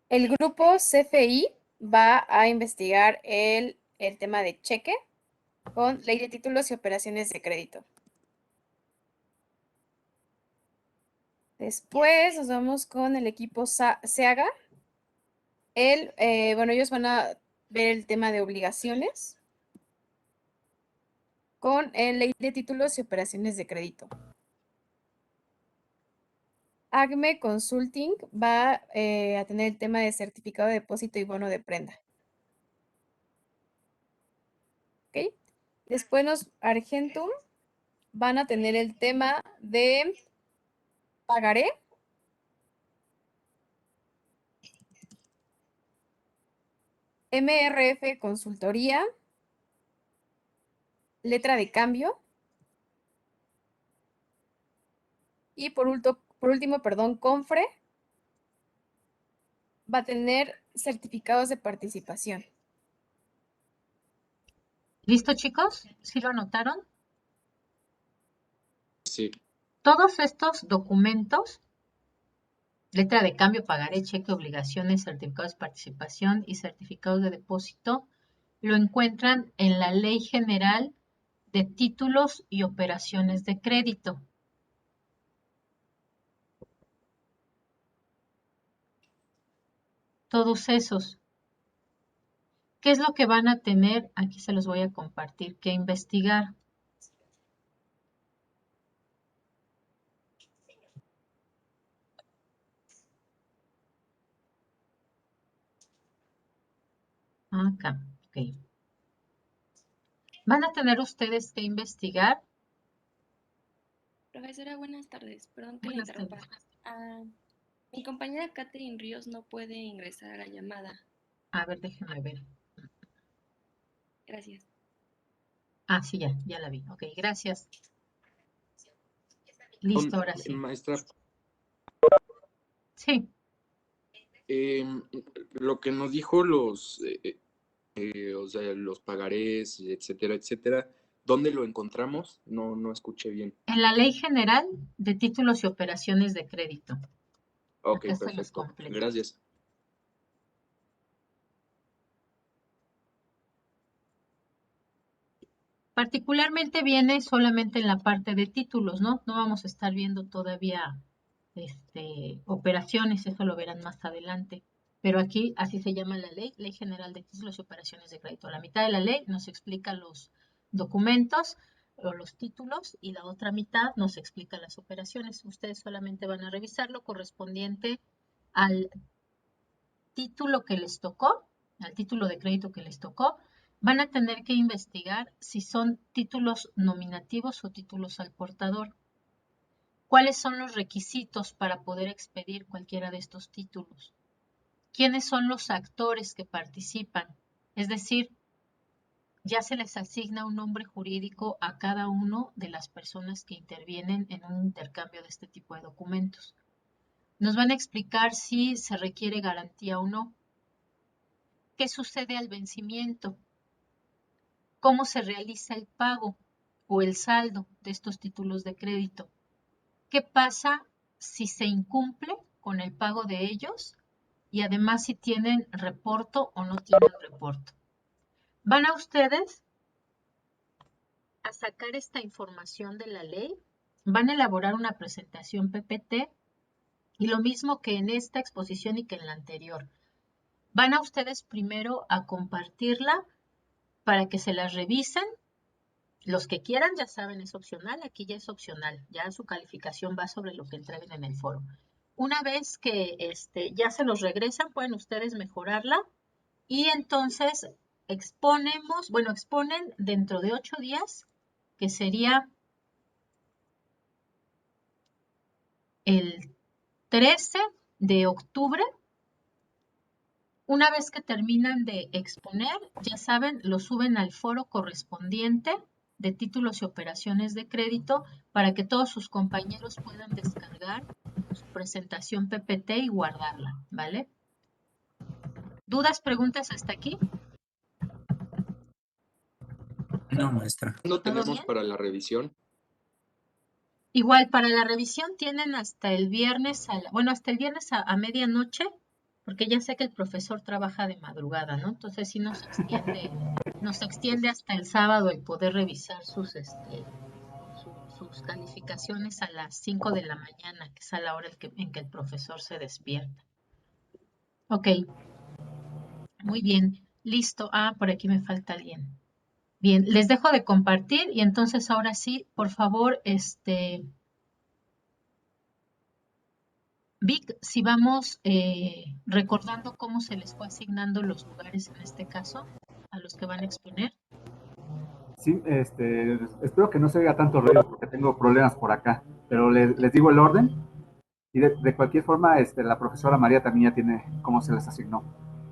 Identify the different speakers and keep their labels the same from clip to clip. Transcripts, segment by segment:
Speaker 1: El grupo CFI va a investigar el tema de cheque con ley de títulos y operaciones de crédito. Después nos vamos con el equipo SEAGA. Bueno, ellos van a ver el tema de obligaciones con ley de títulos y operaciones de crédito. ACME Consulting va a tener el tema de certificado de depósito y bono de prenda. ¿Ok? Después Argentum van a tener el tema de pagaré. MRF Consultoría, letra de cambio. Y por último, Confre va a tener certificados de participación.
Speaker 2: ¿Listo, chicos? ¿Sí lo anotaron?
Speaker 3: Sí.
Speaker 2: Todos estos documentos, letra de cambio, pagaré, cheque, obligaciones, certificados de participación y certificados de depósito, lo encuentran en la Ley General de Títulos y Operaciones de Crédito. Todos esos. ¿Qué es lo que van a tener? Aquí se los voy a compartir, que investigar. Acá, ok. Van a tener ustedes que investigar.
Speaker 4: Profesora, buenas tardes. Perdón que la
Speaker 2: Buenas
Speaker 4: interrumpa.
Speaker 2: tardes.
Speaker 4: Mi compañera Catherine Ríos no puede ingresar a la llamada.
Speaker 2: A ver, déjenme ver.
Speaker 4: Gracias.
Speaker 2: Ah, sí, ya la vi. Ok, gracias. Listo, ahora sí.
Speaker 3: Maestra,
Speaker 2: Sí,
Speaker 3: lo que nos dijo o sea, los pagarés, etcétera, etcétera, ¿dónde lo encontramos? No escuché bien.
Speaker 2: en la Ley General de Títulos y Operaciones de Crédito.
Speaker 3: Ok,
Speaker 2: Acá se los
Speaker 3: perfecto.
Speaker 2: completo.
Speaker 3: Gracias.
Speaker 2: Particularmente viene solamente en la parte de títulos, ¿no? No vamos a estar viendo todavía operaciones, eso lo verán más adelante. Pero aquí así se llama la ley, Ley General de Títulos y Operaciones de Crédito. La mitad de la ley nos explica los documentos o los títulos y la otra mitad nos explica las operaciones. Ustedes solamente van a revisar lo correspondiente al título que les tocó, al título de crédito que les tocó. Van a tener que investigar si son títulos nominativos o títulos al portador. ¿Cuáles son los requisitos para poder expedir cualquiera de estos títulos? ¿Quiénes son los actores que participan? Es decir, ya se les asigna un nombre jurídico a cada uno de las personas que intervienen en un intercambio de este tipo de documentos. Nos van a explicar si se requiere garantía o no. ¿Qué sucede al vencimiento? ¿Cómo se realiza el pago o el saldo de estos títulos de crédito? ¿Qué pasa si se incumple con el pago de ellos? Y además si tienen reporto o no tienen reporto. Van a ustedes a sacar esta información de la ley, van a elaborar una presentación PPT y lo mismo que en esta exposición y que en la anterior. Van a ustedes primero a compartirla para que se las revisen. Los que quieran, ya saben, es opcional, aquí ya es opcional, ya su calificación va sobre lo que entreguen en el foro. Una vez que ya se los regresan, pueden ustedes mejorarla y entonces exponen dentro de 8 días, que sería el 13 de octubre. Una vez que terminan de exponer, ya saben, lo suben al foro correspondiente de títulos y operaciones de crédito para que todos sus compañeros puedan descargar su presentación PPT y guardarla, ¿vale? ¿Dudas, preguntas hasta aquí?
Speaker 5: No, maestra.
Speaker 3: ¿Cuándo
Speaker 2: ¿Todo
Speaker 3: tenemos
Speaker 2: bien?
Speaker 3: para la revisión?
Speaker 2: Igual, para la revisión tienen hasta el viernes, hasta el viernes a medianoche, porque ya sé que el profesor trabaja de madrugada, ¿no? Entonces sí nos extiende hasta el sábado el poder revisar sus calificaciones a las 5 de la mañana, que es a la hora en que el profesor se despierta. Ok, muy bien, listo. Ah, por aquí me falta alguien. Bien, les dejo de compartir y entonces ahora sí, por favor, Vic, si vamos recordando cómo se les fue asignando los lugares en este caso a los que van a exponer.
Speaker 6: Sí, espero que no se oiga tanto ruido porque tengo problemas por acá, pero les digo el orden y de cualquier forma, la profesora María también ya tiene cómo se les asignó.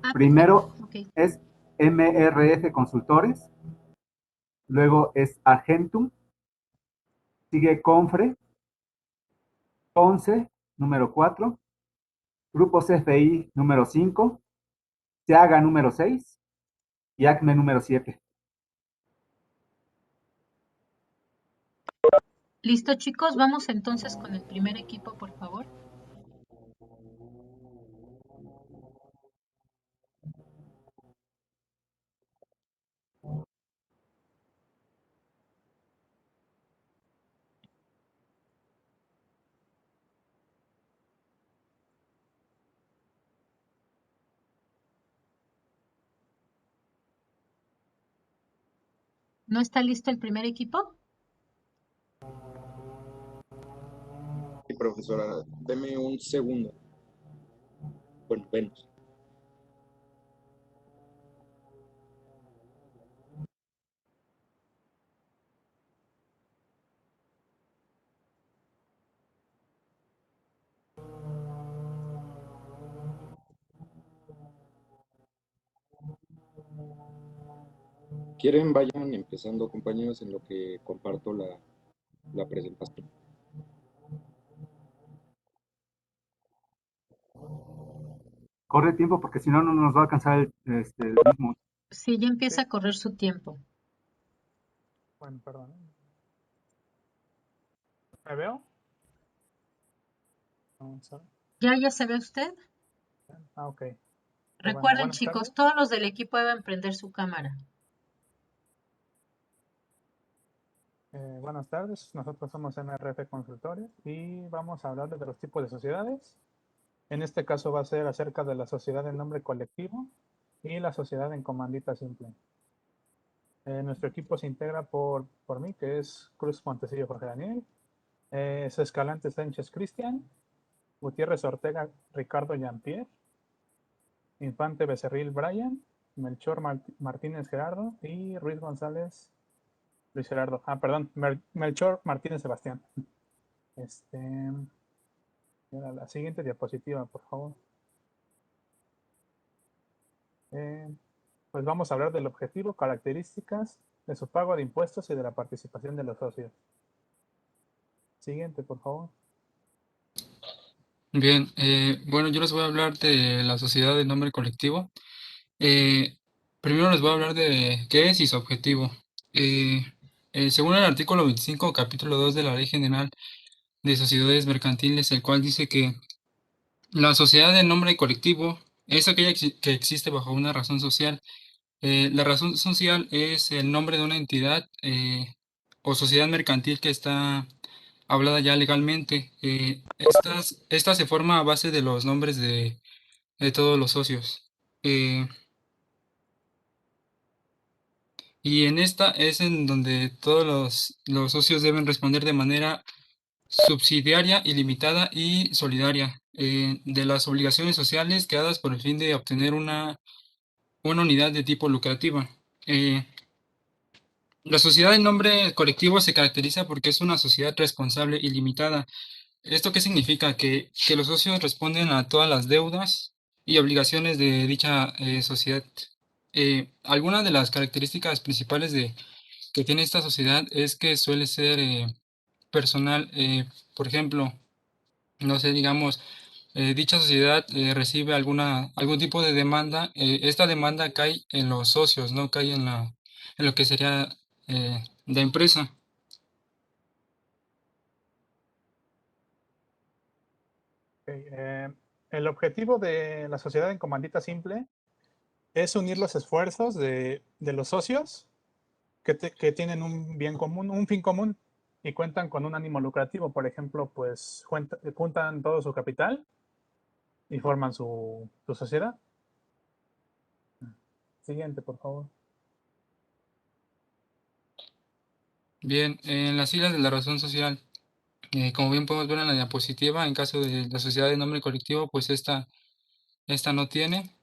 Speaker 2: Ah,
Speaker 6: Primero
Speaker 2: perfecto, ok.
Speaker 6: es MRF Consultores, luego es Argentum, sigue Confre, Ponce, número 4, Grupo CFI número 5, SEAGA número 6 y ACME número 7.
Speaker 2: Listo, chicos, vamos entonces con el primer equipo, por favor. ¿No está listo el primer equipo?
Speaker 3: Sí, profesora, deme un segundo. Bueno, menos. ¿Quieren vayan empezando, compañeros, en lo que comparto la presentación?
Speaker 6: Corre tiempo porque si no, no nos va a alcanzar el mismo.
Speaker 2: Sí, ya empieza
Speaker 7: Sí.
Speaker 2: a correr su tiempo.
Speaker 7: Bueno, perdón. ¿Me veo? Vamos a ver.
Speaker 2: ¿Ya se ve usted?
Speaker 7: Ah, ok.
Speaker 2: Recuerden,
Speaker 7: buenas
Speaker 2: chicos,
Speaker 7: tardes.
Speaker 2: todos los del equipo deben prender su cámara.
Speaker 7: Buenas tardes, nosotros somos MRF Consultores y vamos a hablar de los tipos de sociedades. En este caso va a ser acerca de la sociedad en nombre colectivo y la sociedad en comandita simple. Nuestro equipo se integra por mí, que es Cruz Montecillo Jorge Daniel, es Escalante Sánchez Cristian, Gutiérrez Ortega Ricardo Jean-Pierre, Infante Becerril Brian, Melchor Martínez Gerardo y Ruiz González Luis Gerardo. Ah, perdón, Melchor Martínez Sebastián. La siguiente diapositiva, por favor. Pues vamos a hablar del objetivo, características de su pago de impuestos y de la participación de los socios. Siguiente, por favor.
Speaker 5: Bien, bueno, yo les voy a hablar de la sociedad de nombre colectivo. Primero les voy a hablar de qué es y su objetivo. Eh, Según el artículo 25, capítulo 2 de la Ley General de Sociedades Mercantiles, el cual dice que la sociedad de nombre colectivo es aquella que existe bajo una razón social. La razón social es el nombre de una entidad o sociedad mercantil que está hablada ya legalmente. Esta se forma a base de los nombres de todos los socios. Eh, y en esta es en donde todos los socios deben responder de manera subsidiaria, ilimitada y solidaria de las obligaciones sociales creadas por el fin de obtener una unidad de tipo lucrativa. La sociedad en nombre colectivo se caracteriza porque es una sociedad responsable y limitada. ¿Esto qué significa? Que los socios responden a todas las deudas y obligaciones de dicha sociedad. Algunas de las características principales que tiene esta sociedad es que suele ser personal. Por ejemplo, no sé, digamos, dicha sociedad recibe algún tipo de demanda. Esta demanda cae en los socios, no cae en lo que sería la empresa.
Speaker 7: Okay, el objetivo de la sociedad en comandita simple es unir los esfuerzos de los socios que tienen un bien común, un fin común y cuentan con un ánimo lucrativo. Por ejemplo, pues juntan todo su capital y forman su sociedad. Siguiente, por favor.
Speaker 5: Bien, en las siglas de la razón social, como bien podemos ver en la diapositiva, en caso de la sociedad de nombre colectivo, pues esta no tiene.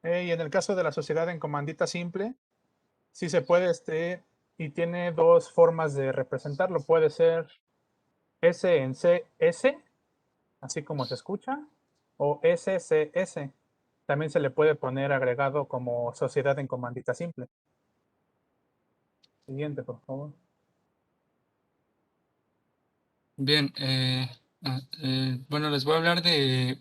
Speaker 7: Y en el caso de la sociedad en comandita simple, sí se puede, y tiene dos formas de representarlo. Puede ser S en CS, así como se escucha, o SCS. También se le puede poner agregado como sociedad en comandita simple. Siguiente, por favor.
Speaker 5: Bien, bueno, les voy a hablar de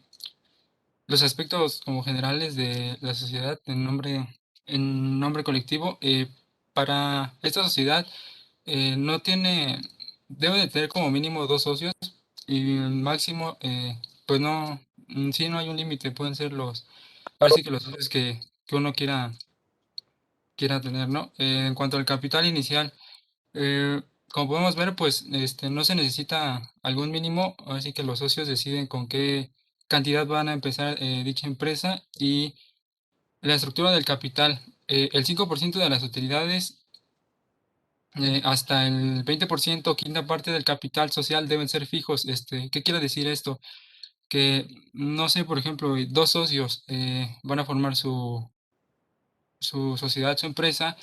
Speaker 5: los aspectos como generales de la sociedad en nombre colectivo. Para esta sociedad no tiene, debe de tener como mínimo dos socios y máximo, pues no, sí no hay un límite, pueden ser ahora sí que los socios que uno quiera tener, ¿no? En cuanto al capital inicial, eh, como podemos ver, pues no se necesita algún mínimo, así que los socios deciden con qué cantidad van a empezar dicha empresa y la estructura del capital. El 5% de las utilidades hasta el 20%, quinta parte del capital social deben ser fijos. ¿Qué quiere decir esto? Que, no sé, por ejemplo, dos socios van a formar su sociedad, su empresa,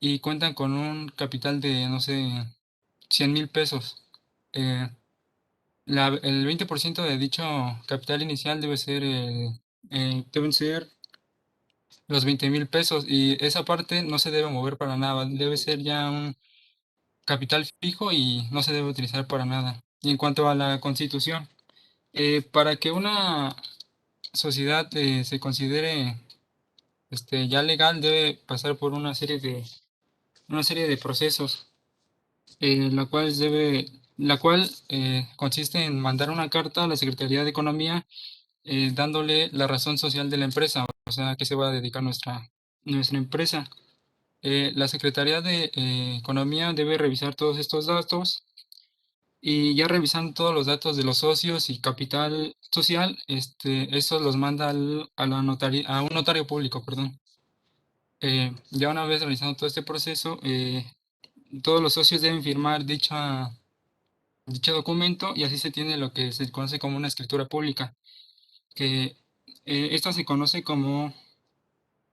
Speaker 5: y cuentan con un capital de, no sé, 100,000 pesos. Eh, el 20% de dicho capital inicial deben ser los 20,000 pesos y esa parte no se debe mover para nada, debe ser ya un capital fijo y no se debe utilizar para nada. Y en cuanto a la constitución, para que una sociedad se considere ya legal, debe pasar por una serie de procesos, la cual consiste en mandar una carta a la Secretaría de Economía dándole la razón social de la empresa, o sea, a qué se va a dedicar nuestra empresa. La Secretaría de Economía debe revisar todos estos datos y ya revisando todos los datos de los socios y capital social, estos los manda a un notario público, perdón. Ya una vez realizando todo este proceso, todos los socios deben firmar dicho documento y así se tiene lo que se conoce como una escritura pública, que esta se conoce como,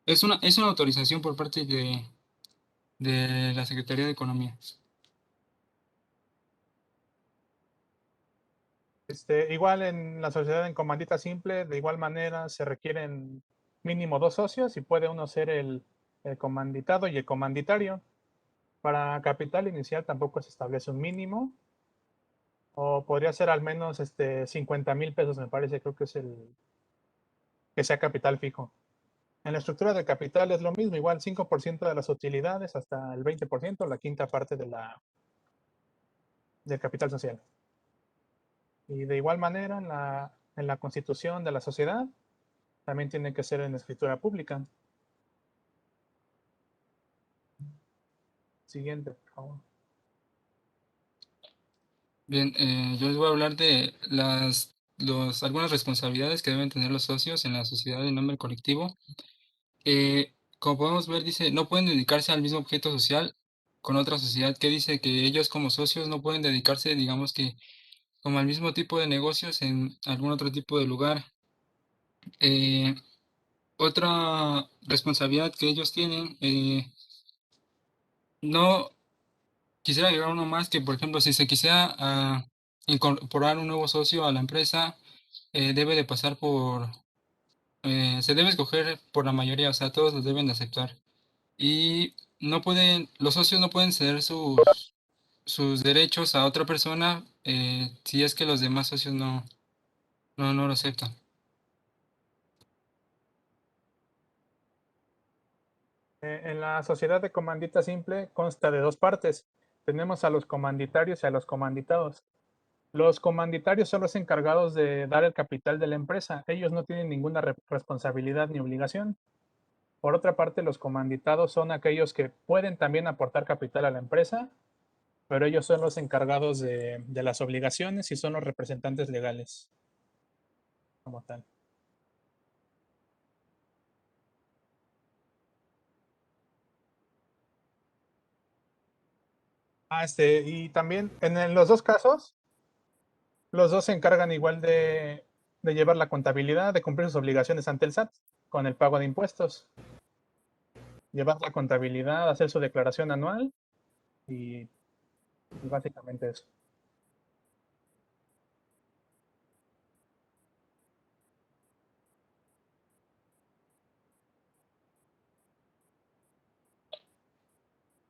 Speaker 5: es una autorización por parte de la Secretaría de Economía.
Speaker 7: Igual en la sociedad en comandita simple, de igual manera se requieren mínimo dos socios y puede uno ser el comanditado y el comanditario. Para capital inicial tampoco se establece un mínimo, o podría ser al menos 50,000 pesos, me parece, creo que es el que sea capital fijo. En la estructura de capital es lo mismo, igual 5% de las utilidades hasta el 20%, la quinta parte del capital social. Y de igual manera, en la constitución de la sociedad, también tiene que ser en escritura pública. Siguiente, por favor.
Speaker 5: Bien, yo les voy a hablar de algunas responsabilidades que deben tener los socios en la sociedad de nombre colectivo. Como podemos ver, dice, no pueden dedicarse al mismo objeto social con otra sociedad, que dice que ellos como socios no pueden dedicarse, digamos que, como al mismo tipo de negocios en algún otro tipo de lugar. Eh, Otra responsabilidad que ellos tienen, no quisiera agregar uno más, que por ejemplo, si se quisiera incorporar un nuevo socio a la empresa, debe de pasar se debe escoger por la mayoría, o sea, todos los deben de aceptar. Y los socios no pueden ceder sus derechos a otra persona si es que los demás socios no lo aceptan.
Speaker 7: En la sociedad de comandita simple consta de dos partes. Tenemos a los comanditarios y a los comanditados. Los comanditarios son los encargados de dar el capital de la empresa. Ellos no tienen ninguna responsabilidad ni obligación. Por otra parte, los comanditados son aquellos que pueden también aportar capital a la empresa, pero ellos son los encargados de las obligaciones y son los representantes legales como tal. Y también en los dos casos, los dos se encargan igual de llevar la contabilidad, de cumplir sus obligaciones ante el SAT con el pago de impuestos. Llevar la contabilidad, hacer su declaración anual y básicamente eso.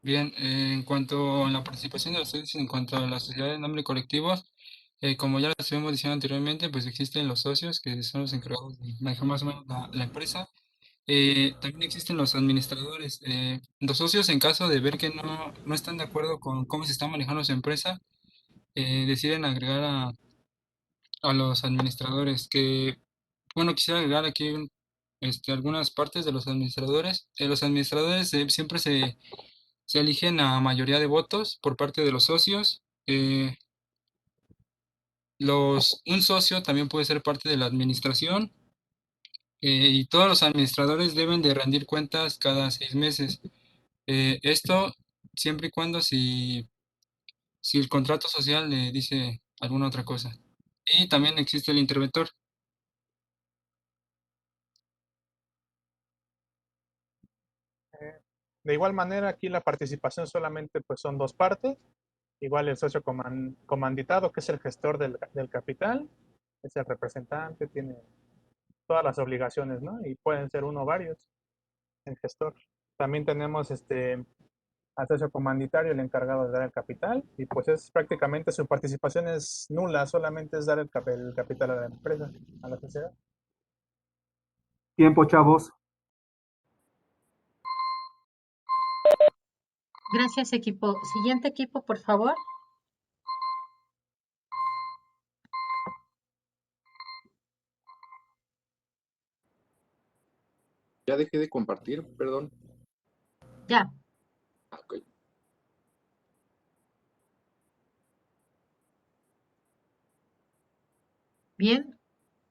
Speaker 5: Bien, en cuanto a la participación de los socios, en cuanto a la sociedad de nombre colectivo, como ya lo estuvimos diciendo anteriormente, pues existen los socios que son los encargados de manejar más o menos la empresa. También existen los administradores. Los socios, en caso de ver que no están de acuerdo con cómo se está manejando su empresa, deciden agregar a los administradores. Que, bueno, quisiera agregar aquí algunas partes de los administradores. Los administradores siempre se eligen a mayoría de votos por parte de los socios. Un socio también puede ser parte de la administración, y todos los administradores deben de rendir cuentas cada 6 meses. Esto siempre y cuando si el contrato social le dice alguna otra cosa. Y también existe el interventor.
Speaker 7: De igual manera, aquí la participación solamente pues, son dos partes. Igual el socio comanditado, que es el gestor del capital, es el representante, tiene todas las obligaciones, ¿no? Y pueden ser uno o varios, el gestor. También tenemos al socio comanditario, el encargado de dar el capital, y pues es prácticamente su participación es nula, solamente es dar el capital a la empresa, a la sociedad.
Speaker 6: Tiempo, chavos.
Speaker 2: Gracias, equipo. Siguiente equipo, por favor.
Speaker 3: Ya dejé de compartir, perdón.
Speaker 2: Ya.
Speaker 3: Ok.
Speaker 2: Bien.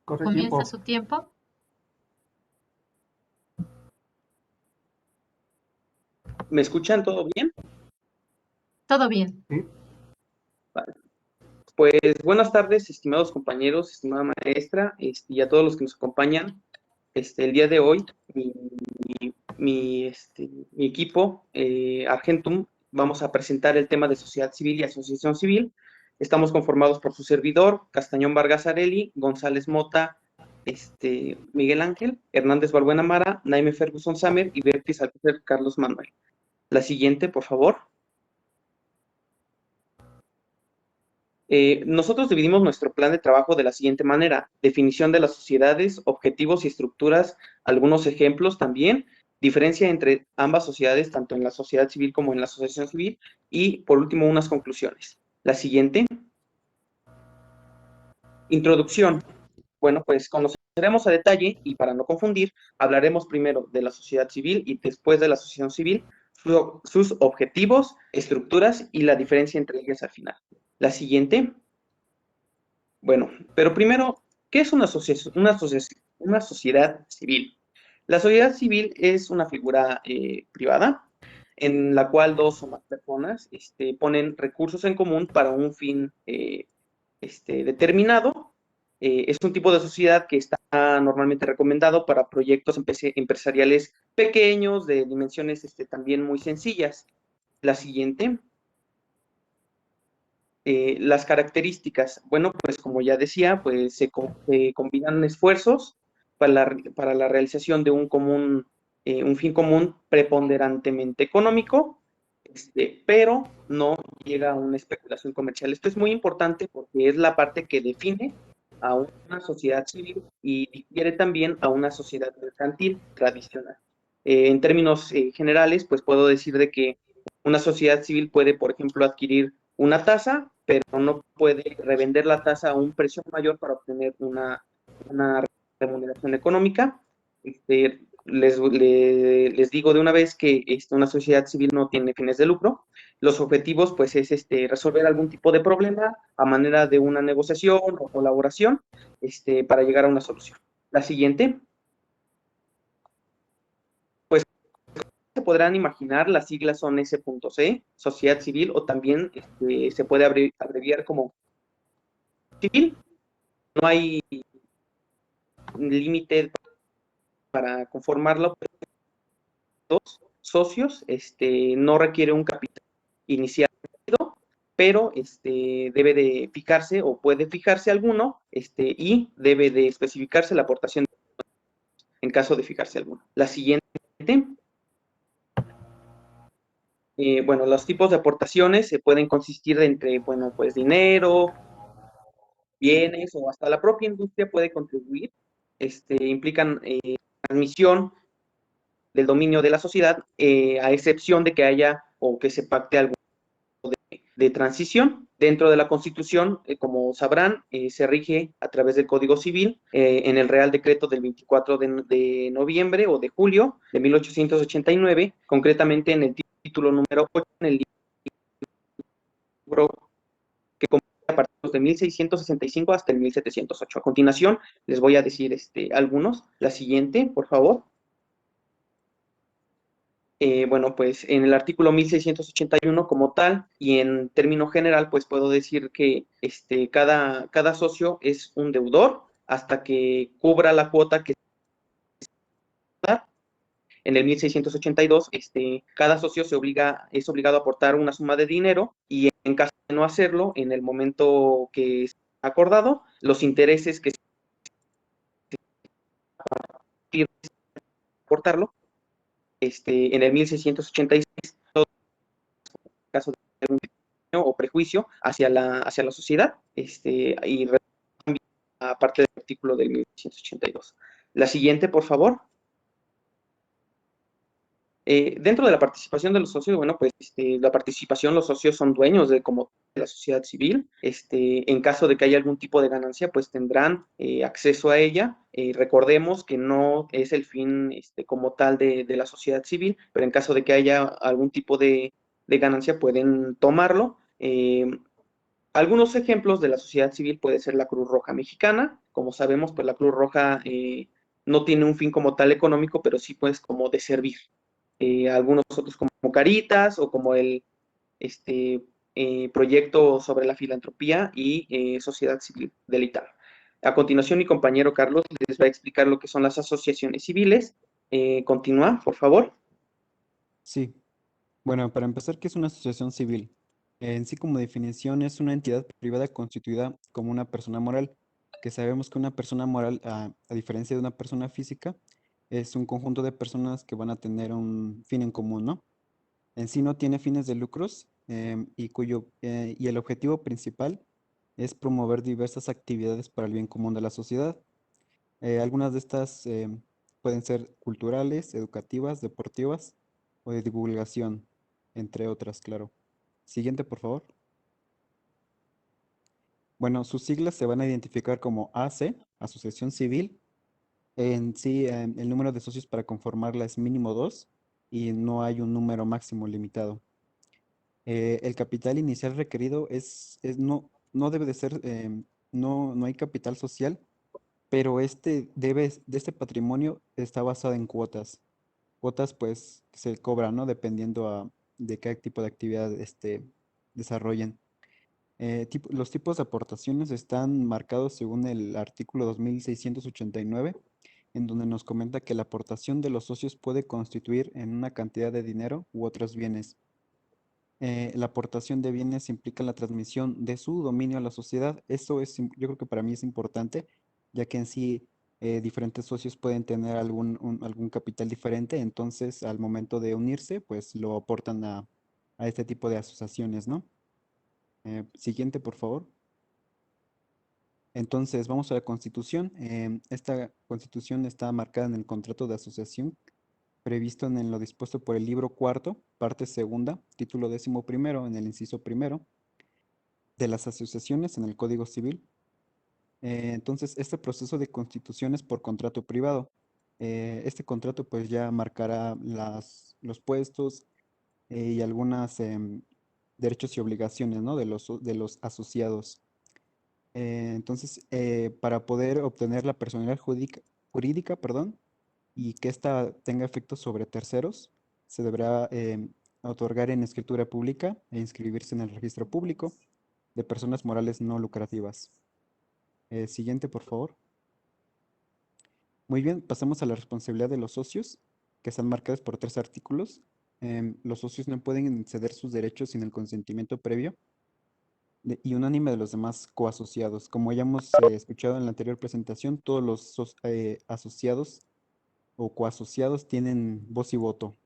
Speaker 6: Corre
Speaker 2: Comienza
Speaker 6: tiempo.
Speaker 2: su tiempo.
Speaker 8: ¿Me escuchan todo bien?
Speaker 2: Todo bien.
Speaker 6: ¿Sí?
Speaker 8: Vale. Pues buenas tardes, estimados compañeros, estimada maestra, y a todos los que nos acompañan. El día de hoy, mi equipo, Argentum, vamos a presentar el tema de sociedad civil y asociación civil. Estamos conformados por su servidor, Castañón Vargas Areli, González Mota, Miguel Ángel, Hernández Balbuena Mara, Naime Ferguson Samer y Bertis Alcocer Carlos Manuel. La siguiente, por favor. Nosotros dividimos nuestro plan de trabajo de la siguiente manera: definición de las sociedades, objetivos y estructuras, algunos ejemplos también, diferencia entre ambas sociedades, tanto en la sociedad civil como en la asociación civil, y por último unas conclusiones. La siguiente. Introducción. Bueno, pues conoceremos a detalle y para no confundir, hablaremos primero de la sociedad civil y después de la asociación civil, sus objetivos, estructuras y la diferencia entre ellas al final. La siguiente. Bueno, pero primero, ¿qué es una sociedad civil? La sociedad civil es una figura privada en la cual dos o más personas ponen recursos en común para un fin determinado. Es un tipo de sociedad que está normalmente recomendado para proyectos empresariales pequeños, de dimensiones también muy sencillas. La siguiente. Las características, bueno, pues como ya decía, pues se combinan esfuerzos para la realización de un fin común preponderantemente económico, pero no llega a una especulación comercial. Esto es muy importante porque es la parte que define a una sociedad civil y difiere también a una sociedad mercantil tradicional. En términos generales, pues puedo decir de que una sociedad civil puede, por ejemplo, adquirir una tasa, pero no puede revender la tasa a un precio mayor para obtener una remuneración económica. Les digo de una vez que una sociedad civil no tiene fines de lucro. Los objetivos, pues, es resolver algún tipo de problema a manera de una negociación o colaboración, para llegar a una solución. La siguiente, pues, se podrán imaginar, las siglas son S.C, sociedad civil, o también se puede abreviar como civil. No hay límite para conformarlo. Dos socios, no requiere un capital inicial, pero debe de fijarse o puede fijarse alguno, y debe de especificarse la aportación en caso de fijarse alguno. La siguiente, bueno, los tipos de aportaciones se pueden consistir de entre, bueno, pues dinero, bienes o hasta la propia industria puede contribuir. Implican transmisión del dominio de la sociedad, a excepción de que haya o que se pacte algún de transición. Dentro de la Constitución, como sabrán, se rige a través del Código Civil, en el Real Decreto del 24 de noviembre o de julio de 1889, concretamente en el título número 8, en el libro que comprende a partir de 1665 hasta el 1708. A continuación, les voy a decir algunos. La siguiente, por favor. Bueno, pues en el artículo 1681 como tal, y en término general, pues puedo decir que cada socio es un deudor hasta que cubra la cuota que da. En el 1682, cada socio es obligado a aportar una suma de dinero, y en caso de no hacerlo, en el momento que es acordado, los intereses que se aportarlo, en el 1686, todo caso de algún o prejuicio hacia la sociedad, y aparte del artículo del 1982. La siguiente, por favor. Dentro de la participación de los socios, bueno, pues la participación, los socios son dueños de como de la sociedad civil. En caso de que haya algún tipo de ganancia, pues tendrán acceso a ella. Recordemos que no es el fin como tal de la sociedad civil, pero en caso de que haya algún tipo de ganancia, pueden tomarlo. Algunos ejemplos de la sociedad civil puede ser la Cruz Roja Mexicana. Como sabemos, pues la Cruz Roja no tiene un fin como tal económico, pero sí pues como de servir. Algunos otros como Caritas o como el proyecto sobre la filantropía y sociedad civil del ITAR. A continuación, mi compañero Carlos les va a explicar lo que son las asociaciones civiles. Continúa, por favor.
Speaker 9: Sí, bueno, para empezar, ¿qué es una asociación civil? En sí, como definición, es una entidad privada constituida como una persona moral, que sabemos que una persona moral, a diferencia de una persona física, es un conjunto de personas que van a tener un fin en común, ¿no? En sí no tiene fines de lucros, y el objetivo principal es promover diversas actividades para el bien común de la sociedad. Algunas de estas pueden ser culturales, educativas, deportivas o de divulgación, entre otras, claro. Siguiente, por favor. Bueno, sus siglas se van a identificar como AC, Asociación Civil. En sí, el número de socios para conformarla es mínimo 2 y no hay un número máximo limitado. El capital inicial requerido no debe de ser, no hay capital social, pero de este patrimonio está basado en cuotas. Cuotas pues que se cobran, ¿no? Dependiendo de qué tipo de actividad desarrollen. Los tipos de aportaciones están marcados según el artículo 2689, en donde nos comenta que la aportación de los socios puede constituir en una cantidad de dinero u otros bienes. La aportación de bienes implica la transmisión de su dominio a la sociedad. Yo creo que para mí es importante, ya que en sí diferentes socios pueden tener algún capital diferente, entonces al momento de unirse, pues lo aportan a este tipo de asociaciones, ¿no? Siguiente, por favor. Entonces, vamos a la Constitución. Esta Constitución está marcada en el contrato de asociación previsto en lo dispuesto por el libro cuarto, parte segunda, título 11º, en el inciso primero. de las asociaciones en el Código Civil. Entonces, este proceso de constitución es por contrato privado. Este contrato pues ya marcará los puestos y algunos derechos y obligaciones, ¿no? de los asociados. Entonces, para poder obtener la personalidad jurídica, perdón, y que ésta tenga efectos sobre terceros, se deberá otorgar en escritura pública e inscribirse en el registro público de personas morales no lucrativas. Siguiente, por favor. Muy bien, pasamos a la responsabilidad de los socios, que están marcadas por 3 artículos. Los socios no pueden ceder sus derechos sin el consentimiento previo y unánime de los demás coasociados. Como ya hemos escuchado en la anterior presentación, todos los asociados o coasociados tienen voz y voto.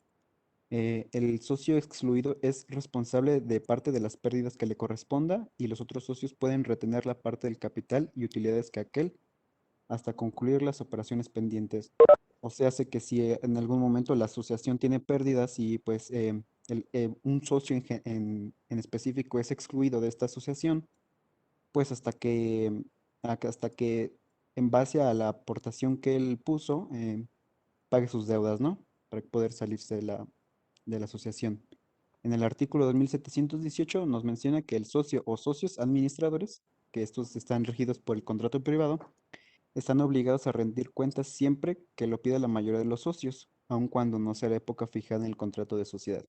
Speaker 9: El socio excluido es responsable de parte de las pérdidas que le corresponda y los otros socios pueden retener la parte del capital y utilidades que aquel hasta concluir las operaciones pendientes. O sea, hace que si en algún momento la asociación tiene pérdidas y pues un socio en específico es excluido de esta asociación, pues hasta que en base a la aportación que él puso, pague sus deudas, ¿no? Para poder salirse de la asociación. En el artículo 2718 nos menciona que el socio o socios administradores, que estos están regidos por el contrato privado, están obligados a rendir cuentas siempre que lo pida la mayoría de los socios, aun cuando no sea la época fijada en el contrato de sociedad.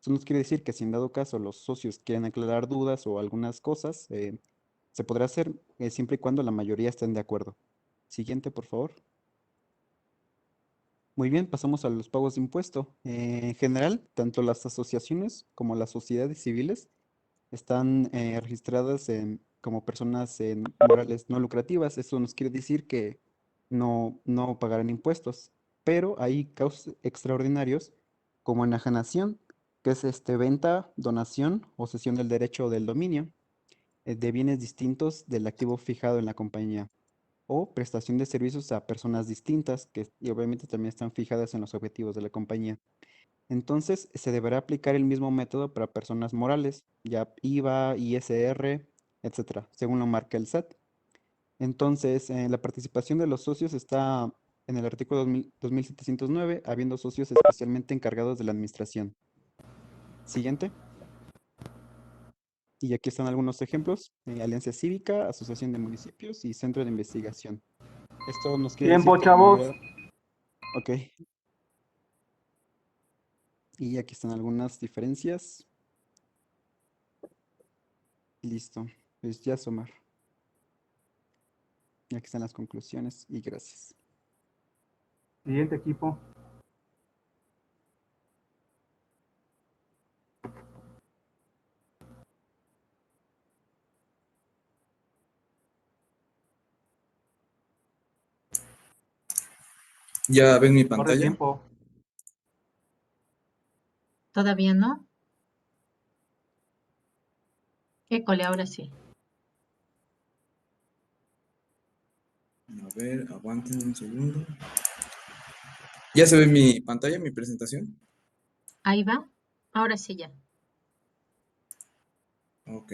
Speaker 9: Eso nos quiere decir que si en dado caso los socios quieren aclarar dudas o algunas cosas, se podrá hacer siempre y cuando la mayoría estén de acuerdo. Siguiente, por favor. Muy bien, pasamos a los pagos de impuesto. En general, tanto las asociaciones como las sociedades civiles están registradas como personas morales no lucrativas. Eso nos quiere decir que no pagarán impuestos, pero hay casos extraordinarios como enajenación, que es venta, donación o cesión del derecho o del dominio de bienes distintos del activo fijado en la compañía o prestación de servicios a personas distintas que y obviamente también están fijadas en los objetivos de la compañía. Entonces, se deberá aplicar el mismo método para personas morales, ya IVA, ISR, etcétera, según lo marca el SAT. Entonces, la participación de los socios está en el artículo 2709, habiendo socios especialmente encargados de la administración. Siguiente. Y aquí están algunos ejemplos: Alianza Cívica, Asociación de Municipios y Centro de Investigación. Esto nos quiere decir
Speaker 6: Tiempo,
Speaker 9: que la
Speaker 6: chavos.
Speaker 9: mayoría... Ok. Y aquí están algunas diferencias. Listo. Pues ya, Somar. Y aquí están las conclusiones y gracias.
Speaker 6: Siguiente equipo.
Speaker 10: ¿Ya ven mi
Speaker 6: Corre
Speaker 10: pantalla?
Speaker 6: tiempo.
Speaker 2: ¿Todavía no? École, ahora sí.
Speaker 10: A ver, aguanten un segundo. ¿Ya se ve mi pantalla, mi presentación?
Speaker 2: Ahí va. Ahora sí ya.
Speaker 10: Ok.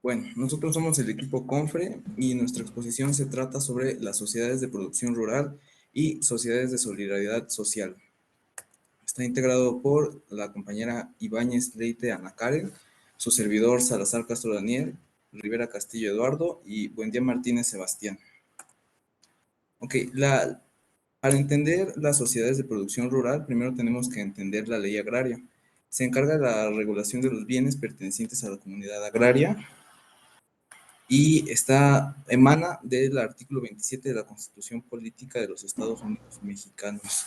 Speaker 10: Bueno, nosotros somos el equipo Confre y nuestra exposición se trata sobre las sociedades de producción rural y sociedades de solidaridad social. Está integrado por la compañera Ibáñez Leite Ana Karen, su servidor Salazar Castro Daniel, Rivera Castillo Eduardo y Buendía Martínez Sebastián. Ok, para entender las sociedades de producción rural, primero tenemos que entender la ley agraria. Se encarga de la regulación de los bienes pertenecientes a la comunidad agraria y emana del artículo 27 de la Constitución Política de los Estados Unidos Mexicanos.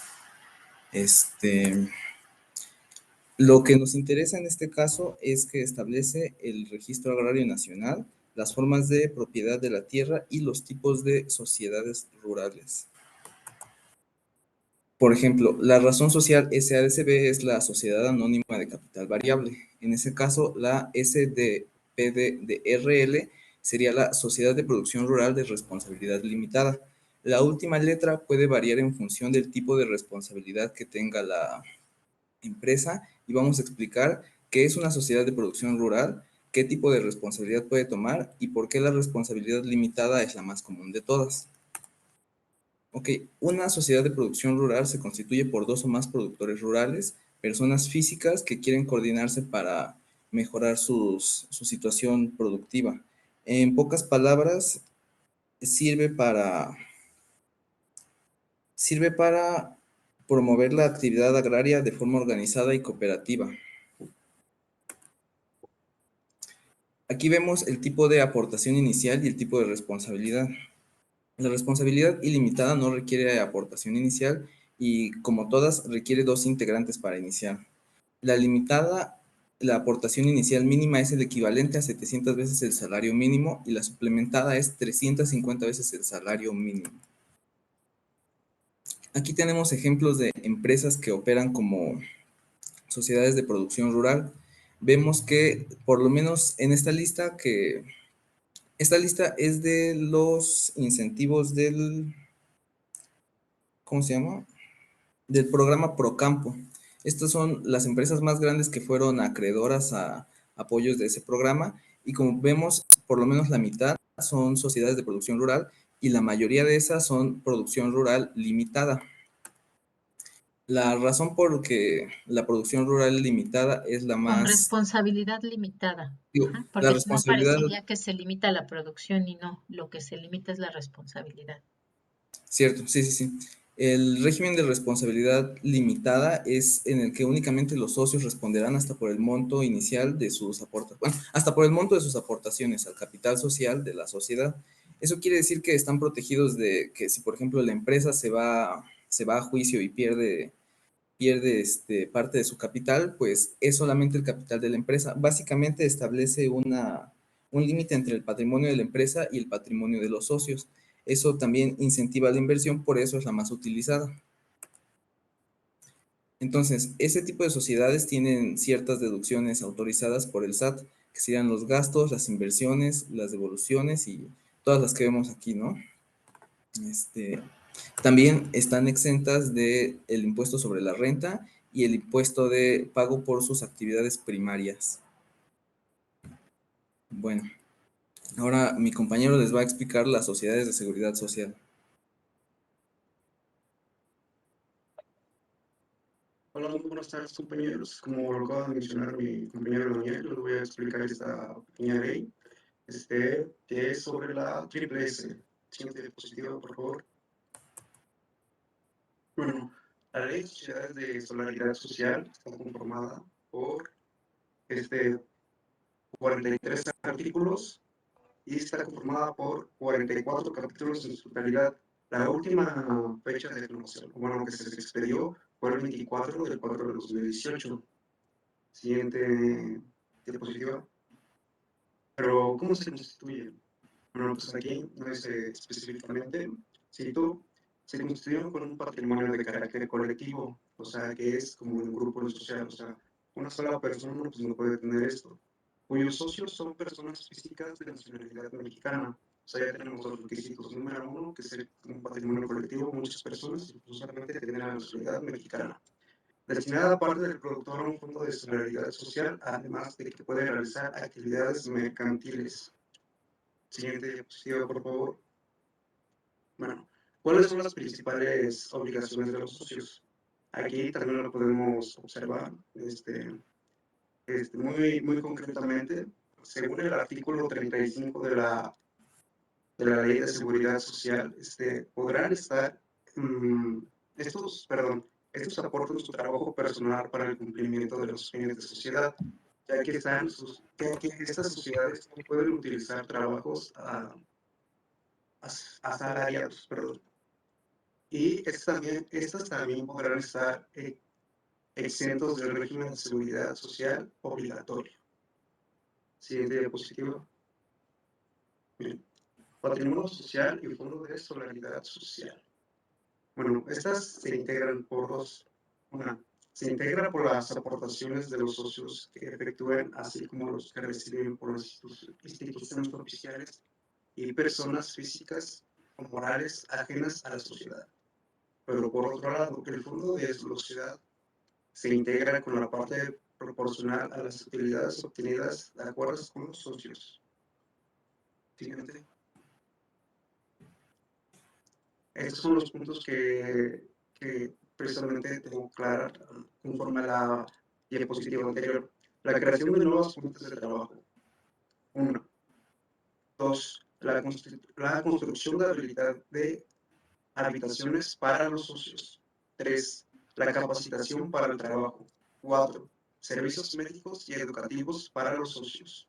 Speaker 10: Lo que nos interesa en este caso es que establece el Registro Agrario Nacional, las formas de propiedad de la tierra y los tipos de sociedades rurales. Por ejemplo, la razón social SADCB es la Sociedad Anónima de Capital Variable. En ese caso, la SDPDRL sería la Sociedad de Producción Rural de Responsabilidad Limitada. La última letra puede variar en función del tipo de responsabilidad que tenga la empresa y vamos a explicar qué es una sociedad de producción rural, qué tipo de responsabilidad puede tomar y por qué la responsabilidad limitada es la más común de todas. Ok, una sociedad de producción rural se constituye por 2 o más productores rurales, personas físicas que quieren coordinarse para mejorar su situación productiva. En pocas palabras, sirve para promover la actividad agraria de forma organizada y cooperativa. Aquí vemos el tipo de aportación inicial y el tipo de responsabilidad. La responsabilidad ilimitada no requiere aportación inicial y, como todas, requiere 2 integrantes para iniciar. La limitada, la aportación inicial mínima es el equivalente a 700 veces el salario mínimo y la suplementada es 350 veces el salario mínimo. Aquí tenemos ejemplos de empresas que operan como sociedades de producción rural. Vemos que, por lo menos en esta lista es de los incentivos del, ¿cómo se llama? Del programa Procampo. Estas son las empresas más grandes que fueron acreedoras a apoyos de ese programa y, como vemos, por lo menos la mitad son sociedades de producción rural y la mayoría de esas son producción rural limitada. La razón por que la producción rural limitada es la
Speaker 2: Con
Speaker 10: más,
Speaker 2: responsabilidad limitada.
Speaker 10: digo,
Speaker 2: Ajá,
Speaker 10: la
Speaker 2: porque si no
Speaker 10: responsabilidad,
Speaker 2: parecería que se limita la producción y no, lo que se limita es la responsabilidad.
Speaker 10: cierto, sí, sí, sí. El régimen de responsabilidad limitada es en el que únicamente los socios responderán hasta por el monto inicial de sus aportaciones, bueno, hasta por el monto de sus aportaciones al capital social de la sociedad. Eso quiere decir que están protegidos de que si, por ejemplo, la empresa se va a juicio y pierde parte de su capital, pues es solamente el capital de la empresa. Básicamente establece un límite entre el patrimonio de la empresa y el patrimonio de los socios. Eso también incentiva la inversión, por eso es la más utilizada. Entonces, ese tipo de sociedades tienen ciertas deducciones autorizadas por el SAT, que serían los gastos, las inversiones, las devoluciones y todas las que vemos aquí, ¿no? También están exentas del impuesto sobre la renta y el impuesto de pago por sus actividades primarias. Bueno, ahora mi compañero les va a explicar las sociedades de seguridad social.
Speaker 11: Hola, muy buenas tardes, compañeros. Como lo acaba de mencionar mi compañero Daniel, les voy a explicar esta pequeña ley, que es sobre la triple S. Siguiente diapositiva, por favor. Bueno, la ley de sociedades de solidaridad social está conformada por 43 artículos y está conformada por 44 capítulos en su totalidad. La última fecha de renovación, bueno, que se expedió fue el 24 del 4 de 2018. Siguiente diapositiva. Pero, ¿cómo se constituye? Bueno, pues aquí no dice específicamente, cito, se constituyen con un patrimonio de carácter colectivo, o sea, que es como un grupo social, o sea, una sola persona pues no puede tener esto, cuyos socios son personas físicas de nacionalidad mexicana. O sea, ya tenemos los requisitos. Número 1, que es un patrimonio colectivo, muchas personas, solamente que tienen la nacionalidad mexicana. Destinada parte del productor a un fondo de solidaridad social, además de que puede realizar actividades mercantiles. Siguiente diapositiva, por favor. Bueno, ¿cuáles son las principales obligaciones de los socios? Aquí también lo podemos observar muy concretamente. Según el artículo 35 de la Ley de Seguridad Social, podrán estar estos aportan su trabajo personal para el cumplimiento de los fines de sociedad, ya que estas sociedades no pueden utilizar trabajos asalariados, perdón. Y estas también podrán estar exentos del régimen de seguridad social obligatorio. Siguiente diapositiva. Bien. Patrimonio social y fondo de solidaridad social. Bueno, estas se integran por dos. Una, se integra por las aportaciones de los socios que efectúen, así como los que reciben por las instituciones oficiales y personas físicas o morales ajenas a la sociedad. Pero por otro lado, el fondo de la sociedad se integra con la parte proporcional a las utilidades obtenidas de acuerdo con los socios. Siguiente. Estos son los puntos que precisamente tengo clara conforme a la diapositiva anterior. La creación de nuevas fuentes de trabajo. 1. 2. La construcción de habilidad de habitaciones para los socios. 3. La capacitación para el trabajo. 4. Servicios médicos y educativos para los socios.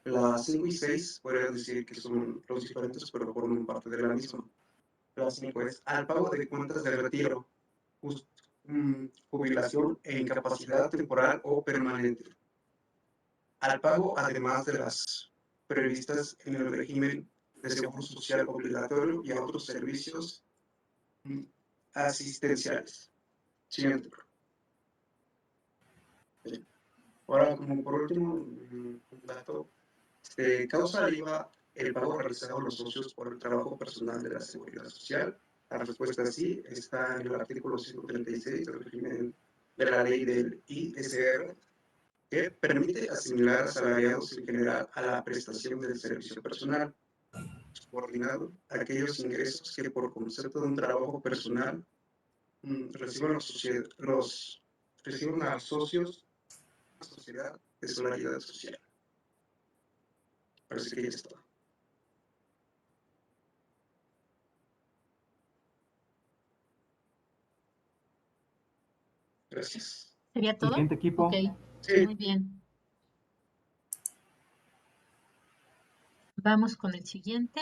Speaker 11: Las 5 y 6 podría decir que son los diferentes, pero forman parte de la misma. La 5 es al pago de cuentas de retiro, jubilación e incapacidad temporal o permanente. Al pago, además de las previstas en el régimen de seguro social obligatorio y a otros servicios asistenciales. Siguiente. Bien. Ahora, como por último, un dato, causa el IVA el pago realizado a los socios por el trabajo personal de la Seguridad Social. La respuesta sí está en el artículo 136 del régimen de la ley del ISR, que permite asimilar asalariados en general a la prestación del servicio personal subordinado a aquellos ingresos que por concepto de un trabajo personal reciban reciban a los socios de la sociedad de solidaridad social. Parece que ya está. Gracias.
Speaker 2: ¿Sería todo?
Speaker 6: Siguiente equipo.
Speaker 2: Ok,
Speaker 11: Sí.
Speaker 2: muy bien. Vamos con el siguiente.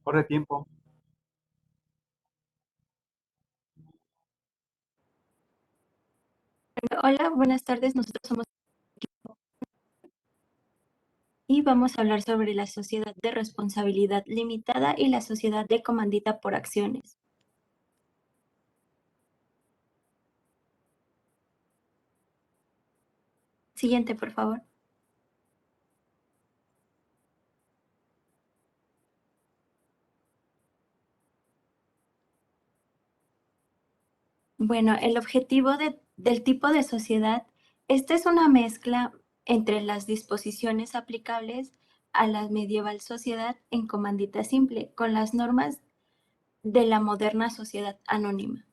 Speaker 6: Corre tiempo.
Speaker 12: Hola, buenas tardes. Nosotros somos y vamos a hablar sobre la sociedad de responsabilidad limitada y la sociedad de comandita por acciones. Siguiente, por favor. Bueno, el objetivo del tipo de sociedad, esta es una mezcla entre las disposiciones aplicables a la medieval sociedad en comandita simple con las normas de la moderna sociedad anónima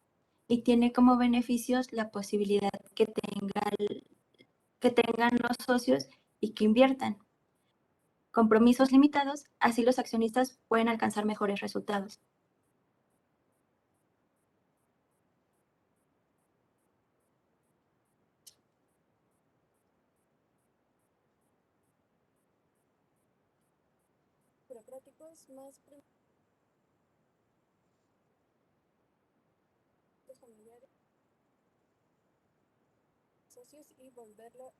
Speaker 12: y tiene como beneficios la posibilidad que tengan los socios y que inviertan. Compromisos limitados, así los accionistas pueden alcanzar mejores resultados. Burocráticos más familiares, socios y volverlo.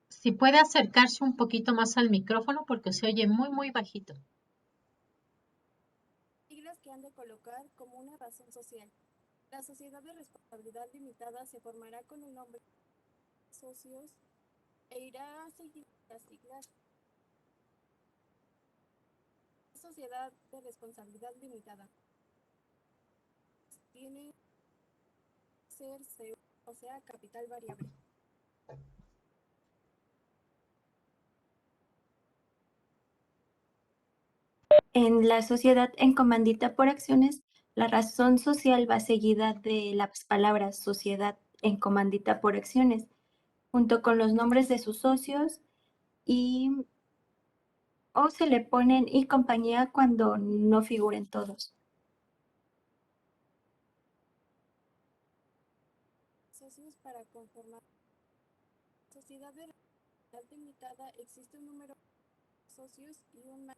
Speaker 2: Si puede acercarse un poquito más al micrófono porque se oye muy, muy bajito.
Speaker 12: Siglas que han de colocar como una razón social. La sociedad de responsabilidad limitada se formará con el nombre de socios e irá a seguir las siglas. Sociedad de responsabilidad limitada tiene que ser o sea, capital variable. En la sociedad en comandita por acciones, la razón social va seguida de las palabras sociedad en comandita por acciones, junto con los nombres de sus socios o se le ponen y compañía cuando no figuren todos. Socios para conformar. Sociedad de responsabilidad limitada existe un número de socios y un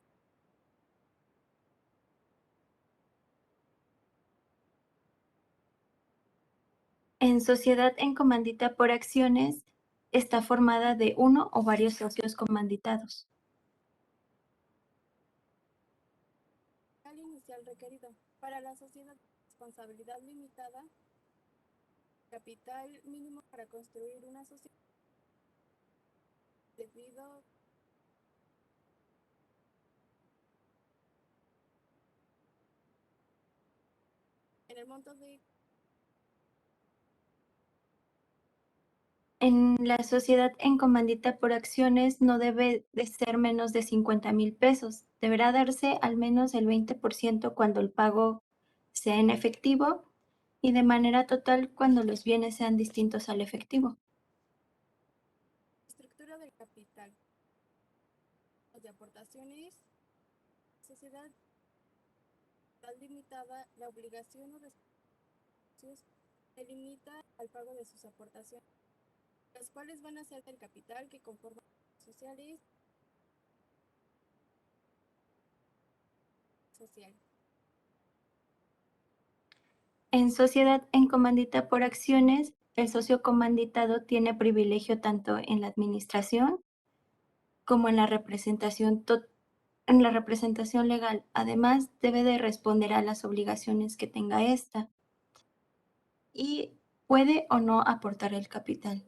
Speaker 12: En sociedad en comandita por acciones, está formada de uno o varios socios comanditados.
Speaker 13: Capital inicial requerido. Para la sociedad de responsabilidad limitada, capital mínimo para construir una sociedad debido en el monto de
Speaker 12: En la sociedad en comandita por acciones no debe de ser menos de 50,000 pesos. Deberá darse al menos el 20% cuando el pago sea en efectivo y de manera total cuando los bienes sean distintos al efectivo.
Speaker 13: estructura del capital de aportaciones, sociedad limitada, la obligación o responsabilidad se limita al pago de sus aportaciones, las cuales van a ser del capital que conforman sociales social.
Speaker 12: En sociedad en comandita por acciones, el socio comanditado tiene privilegio tanto en la administración como en la representación legal. Además, debe de responder a las obligaciones que tenga esta y puede o no aportar el capital.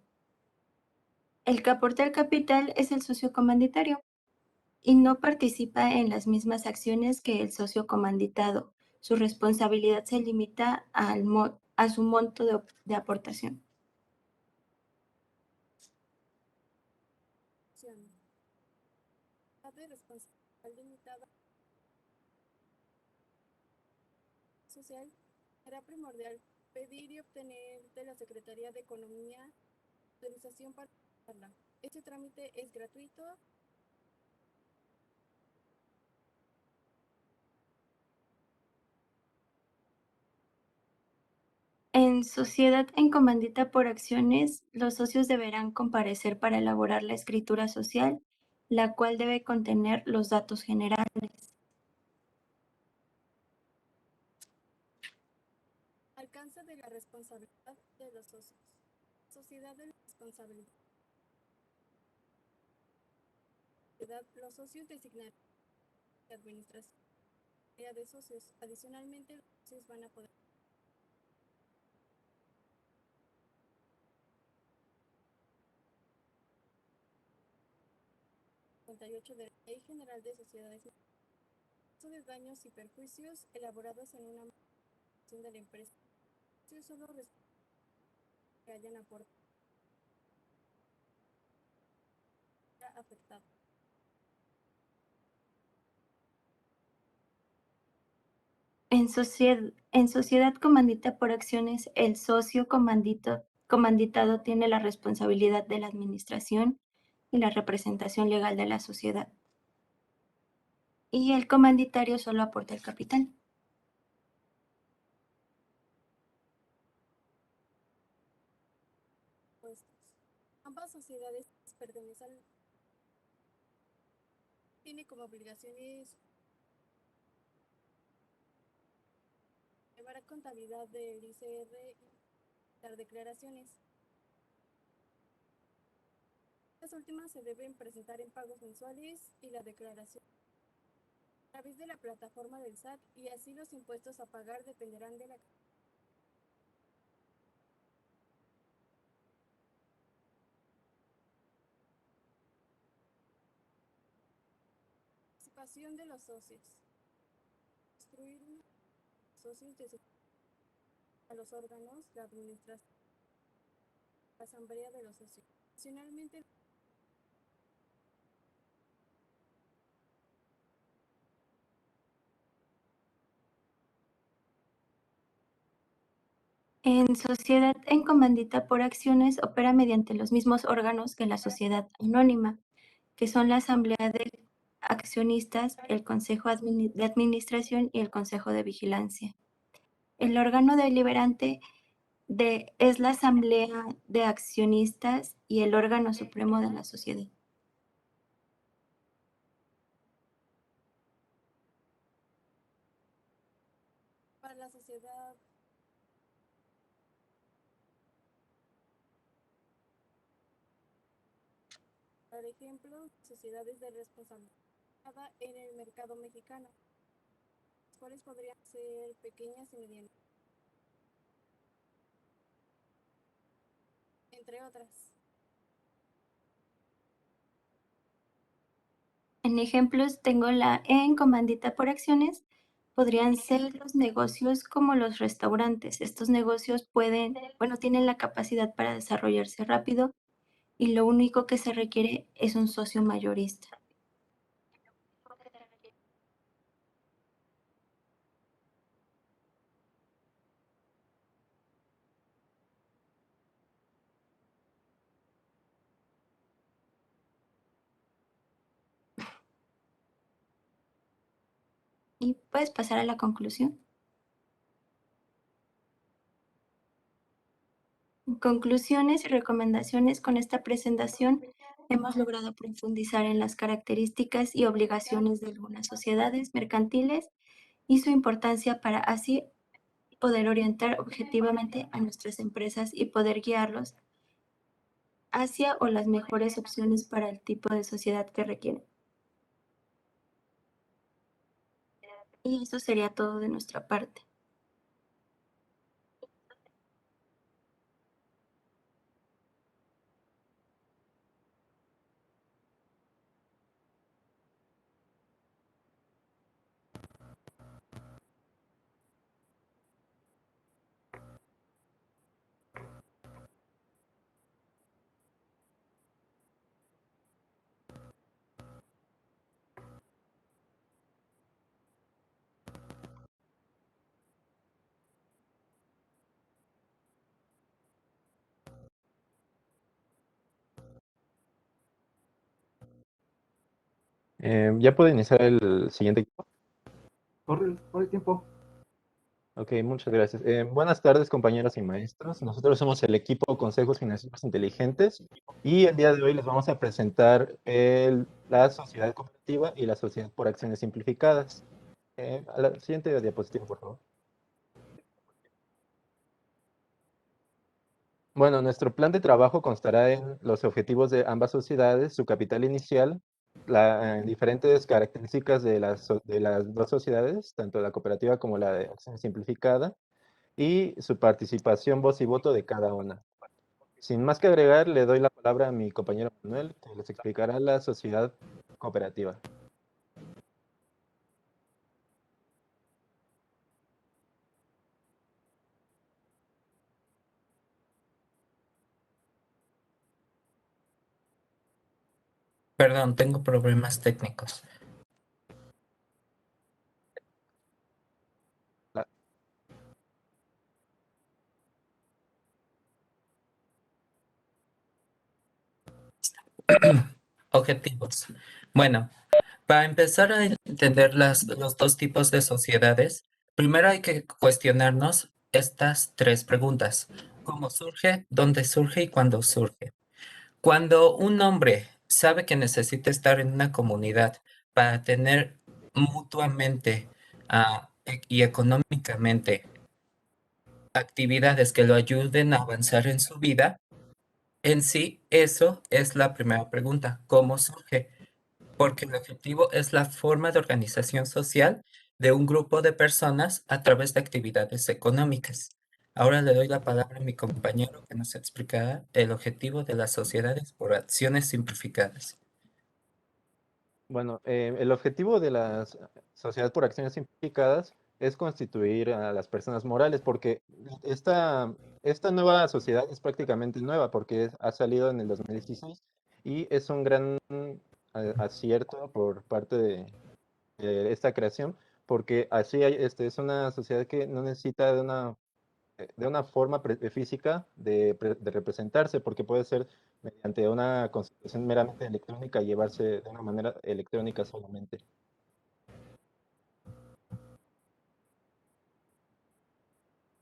Speaker 12: El que aporta el capital es el socio comanditario y no participa en las mismas acciones que el socio comanditado. Su responsabilidad se limita a su monto de aportación.
Speaker 13: De responsabilidad limitada social, será primordial pedir y obtener de la Secretaría de Economía autorización para realizarla. Este trámite es gratuito.
Speaker 12: En sociedad en comandita por acciones, los socios deberán comparecer para elaborar la escritura social, la cual debe contener los datos generales.
Speaker 13: Alcance de la responsabilidad de los socios. Sociedad de la responsabilidad. Los socios designan la administración de socios. Adicionalmente, los socios van a poder de la Ley General de Sociedades de daños y perjuicios elaborados en una acción de la empresa. Solo que hayan aportado afectado.
Speaker 12: En sociedad comandita por acciones, el socio comanditado tiene la responsabilidad de la administración y la representación legal de la sociedad. Y el comanditario solo aporta el capital.
Speaker 13: Ambas sociedades pertenecen tiene como obligaciones llevar a contabilidad del ICR y dar declaraciones. Las últimas se deben presentar en pagos mensuales y la declaración a través de la plataforma del SAT y así los impuestos a pagar dependerán de la participación de los socios. Instruir socios a los órganos, la administración, la asamblea de los socios. Adicionalmente,
Speaker 12: En sociedad en comandita por acciones opera mediante los mismos órganos que la sociedad anónima, que son la asamblea de accionistas, el consejo de administración y el consejo de vigilancia. El órgano deliberante es la asamblea de accionistas y el órgano supremo de la sociedad.
Speaker 13: para la sociedad dar ejemplos de sociedades de responsabilidad en el mercado mexicano, las cuales podrían ser pequeñas y medianas, entre otras.
Speaker 12: En ejemplos tengo en comandita por acciones, podrían ser los negocios como los restaurantes. Estos negocios tienen la capacidad para desarrollarse rápido y lo único que se requiere es un socio mayorista. Y puedes pasar a la conclusión. Conclusiones y recomendaciones. Con esta presentación hemos logrado profundizar en las características y obligaciones de algunas sociedades mercantiles y su importancia para así poder orientar objetivamente a nuestras empresas y poder guiarlos hacia o las mejores opciones para el tipo de sociedad que requieren. Y eso sería todo de nuestra parte.
Speaker 14: ¿Ya puede iniciar el siguiente equipo?
Speaker 6: Corre el tiempo.
Speaker 14: Ok, muchas gracias. Buenas tardes, compañeros y maestros. Nosotros somos el equipo Consejos Financieros Inteligentes y el día de hoy les vamos a presentar la sociedad cooperativa y la sociedad por acciones simplificadas. A la siguiente diapositiva, por favor. Bueno, nuestro plan de trabajo constará en los objetivos de ambas sociedades, su capital inicial, diferentes características de las dos sociedades, tanto la cooperativa como la de acción simplificada, y su participación, voz y voto de cada una. Sin más que agregar, le doy la palabra a mi compañero Manuel, que les explicará la sociedad cooperativa.
Speaker 15: Perdón, tengo problemas técnicos. Objetivos. Bueno, para empezar a entender los dos tipos de sociedades, primero hay que cuestionarnos estas tres preguntas. ¿Cómo surge? ¿Dónde surge? ¿Y cuándo surge? Cuando un hombre sabe que necesita estar en una comunidad para tener mutuamente y económicamente actividades que lo ayuden a avanzar en su vida, en sí, eso es la primera pregunta. ¿Cómo surge? Porque el objetivo es la forma de organización social de un grupo de personas a través de actividades económicas. Ahora le doy la palabra a mi compañero que nos explicará el objetivo de las sociedades por acciones simplificadas.
Speaker 14: Bueno, el objetivo de la sociedad por acciones simplificadas es constituir a las personas morales, porque esta nueva sociedad es prácticamente nueva, porque ha salido en el 2016 y es un gran acierto por parte de esta creación, porque así es una sociedad que no necesita de una forma física de representarse, porque puede ser mediante una constitución meramente electrónica y llevarse de una manera electrónica solamente.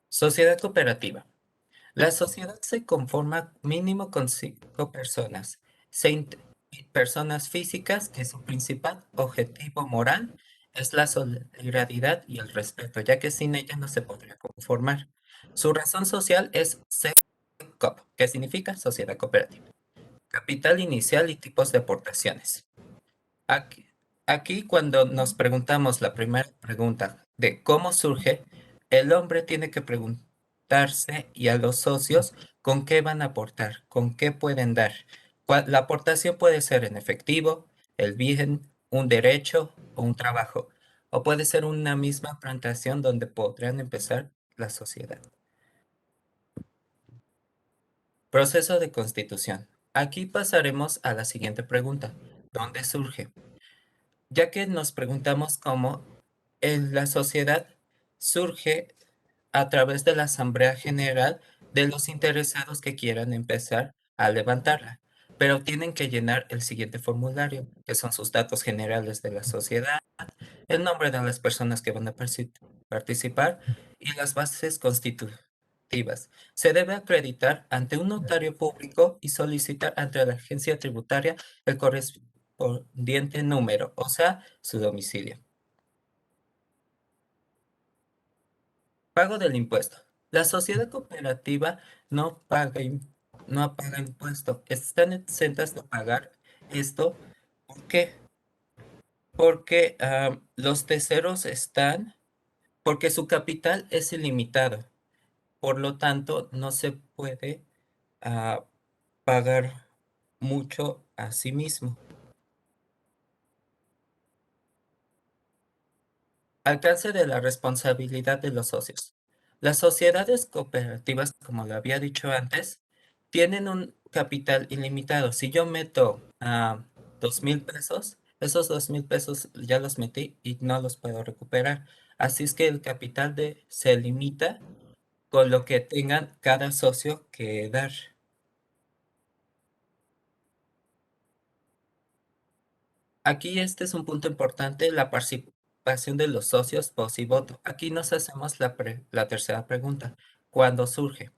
Speaker 15: Sociedad cooperativa. La sociedad se conforma mínimo con 5 personas, personas físicas que su principal objetivo moral es la solidaridad y el respeto, ya que sin ella no se podría conformar. Su razón social es SECOP, que significa sociedad cooperativa. capital inicial y tipos de aportaciones. Aquí cuando nos preguntamos la primera pregunta de cómo surge, el hombre tiene que preguntarse y a los socios con qué van a aportar, con qué pueden dar. La aportación puede ser en efectivo, el bien, un derecho o un trabajo, o puede ser una misma plantación donde podrán empezar la sociedad. Proceso de constitución. Aquí pasaremos a la siguiente pregunta. ¿Dónde surge? Ya que nos preguntamos cómo en la sociedad surge a través de la Asamblea General de los interesados que quieran empezar a levantarla, pero tienen que llenar el siguiente formulario, que son sus datos generales de la sociedad, el nombre de las personas que van a participar y las bases constitutivas. Se debe acreditar ante un notario público y solicitar ante la agencia tributaria el correspondiente número, o sea, su domicilio. Pago del impuesto. La sociedad cooperativa no paga impuesto. Están exentas de pagar esto. ¿Por qué? Porque los terceros porque su capital es ilimitado. Por lo tanto, no se puede pagar mucho a sí mismo. Alcance de la responsabilidad de los socios. Las sociedades cooperativas, como lo había dicho antes, tienen un capital ilimitado. Si yo meto 2,000 pesos, esos 2,000 pesos ya los metí y no los puedo recuperar. Así es que el capital se limita con lo que tengan cada socio que dar. Aquí este es un punto importante, la participación de los socios, voz y voto. Aquí nos hacemos la tercera pregunta. ¿Cuándo surge?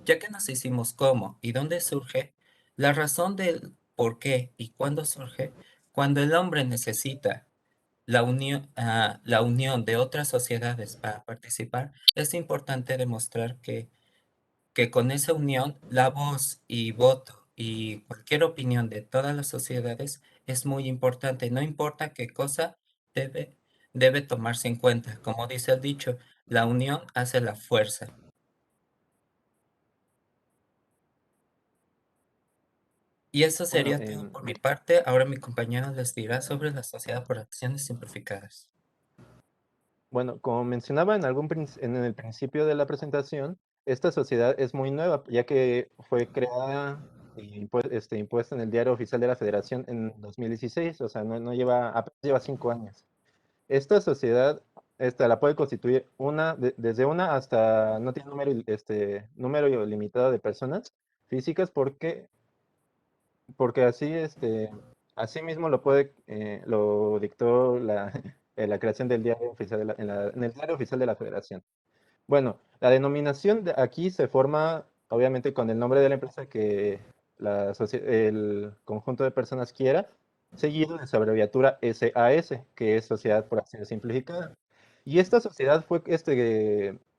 Speaker 15: Ya que nos hicimos cómo y dónde surge, la razón del por qué y cuándo surge, cuando el hombre necesita la unión de otras sociedades para participar, es importante demostrar que con esa unión la voz y voto y cualquier opinión de todas las sociedades es muy importante. No importa qué cosa debe tomarse en cuenta. Como dice el dicho, la unión hace la fuerza. Y eso
Speaker 14: Bueno,
Speaker 15: sería todo por mi parte. Ahora mi compañero les dirá sobre la sociedad por acciones simplificadas.
Speaker 14: Bueno, como mencionaba en el principio de la presentación, esta sociedad es muy nueva, ya que fue creada y impuesta en el Diario Oficial de la Federación en 2016, o sea, no lleva, apenas lleva 5 años. Esta sociedad la puede constituir desde una hasta, no tiene número limitado de personas físicas porque así mismo lo dictó la creación del Diario Oficial en el Diario Oficial de la Federación. Bueno, la denominación de aquí se forma obviamente con el nombre de la empresa que el conjunto de personas quiera, seguido de su abreviatura SAS, que es Sociedad por Acciones Simplificada. Y esta sociedad fue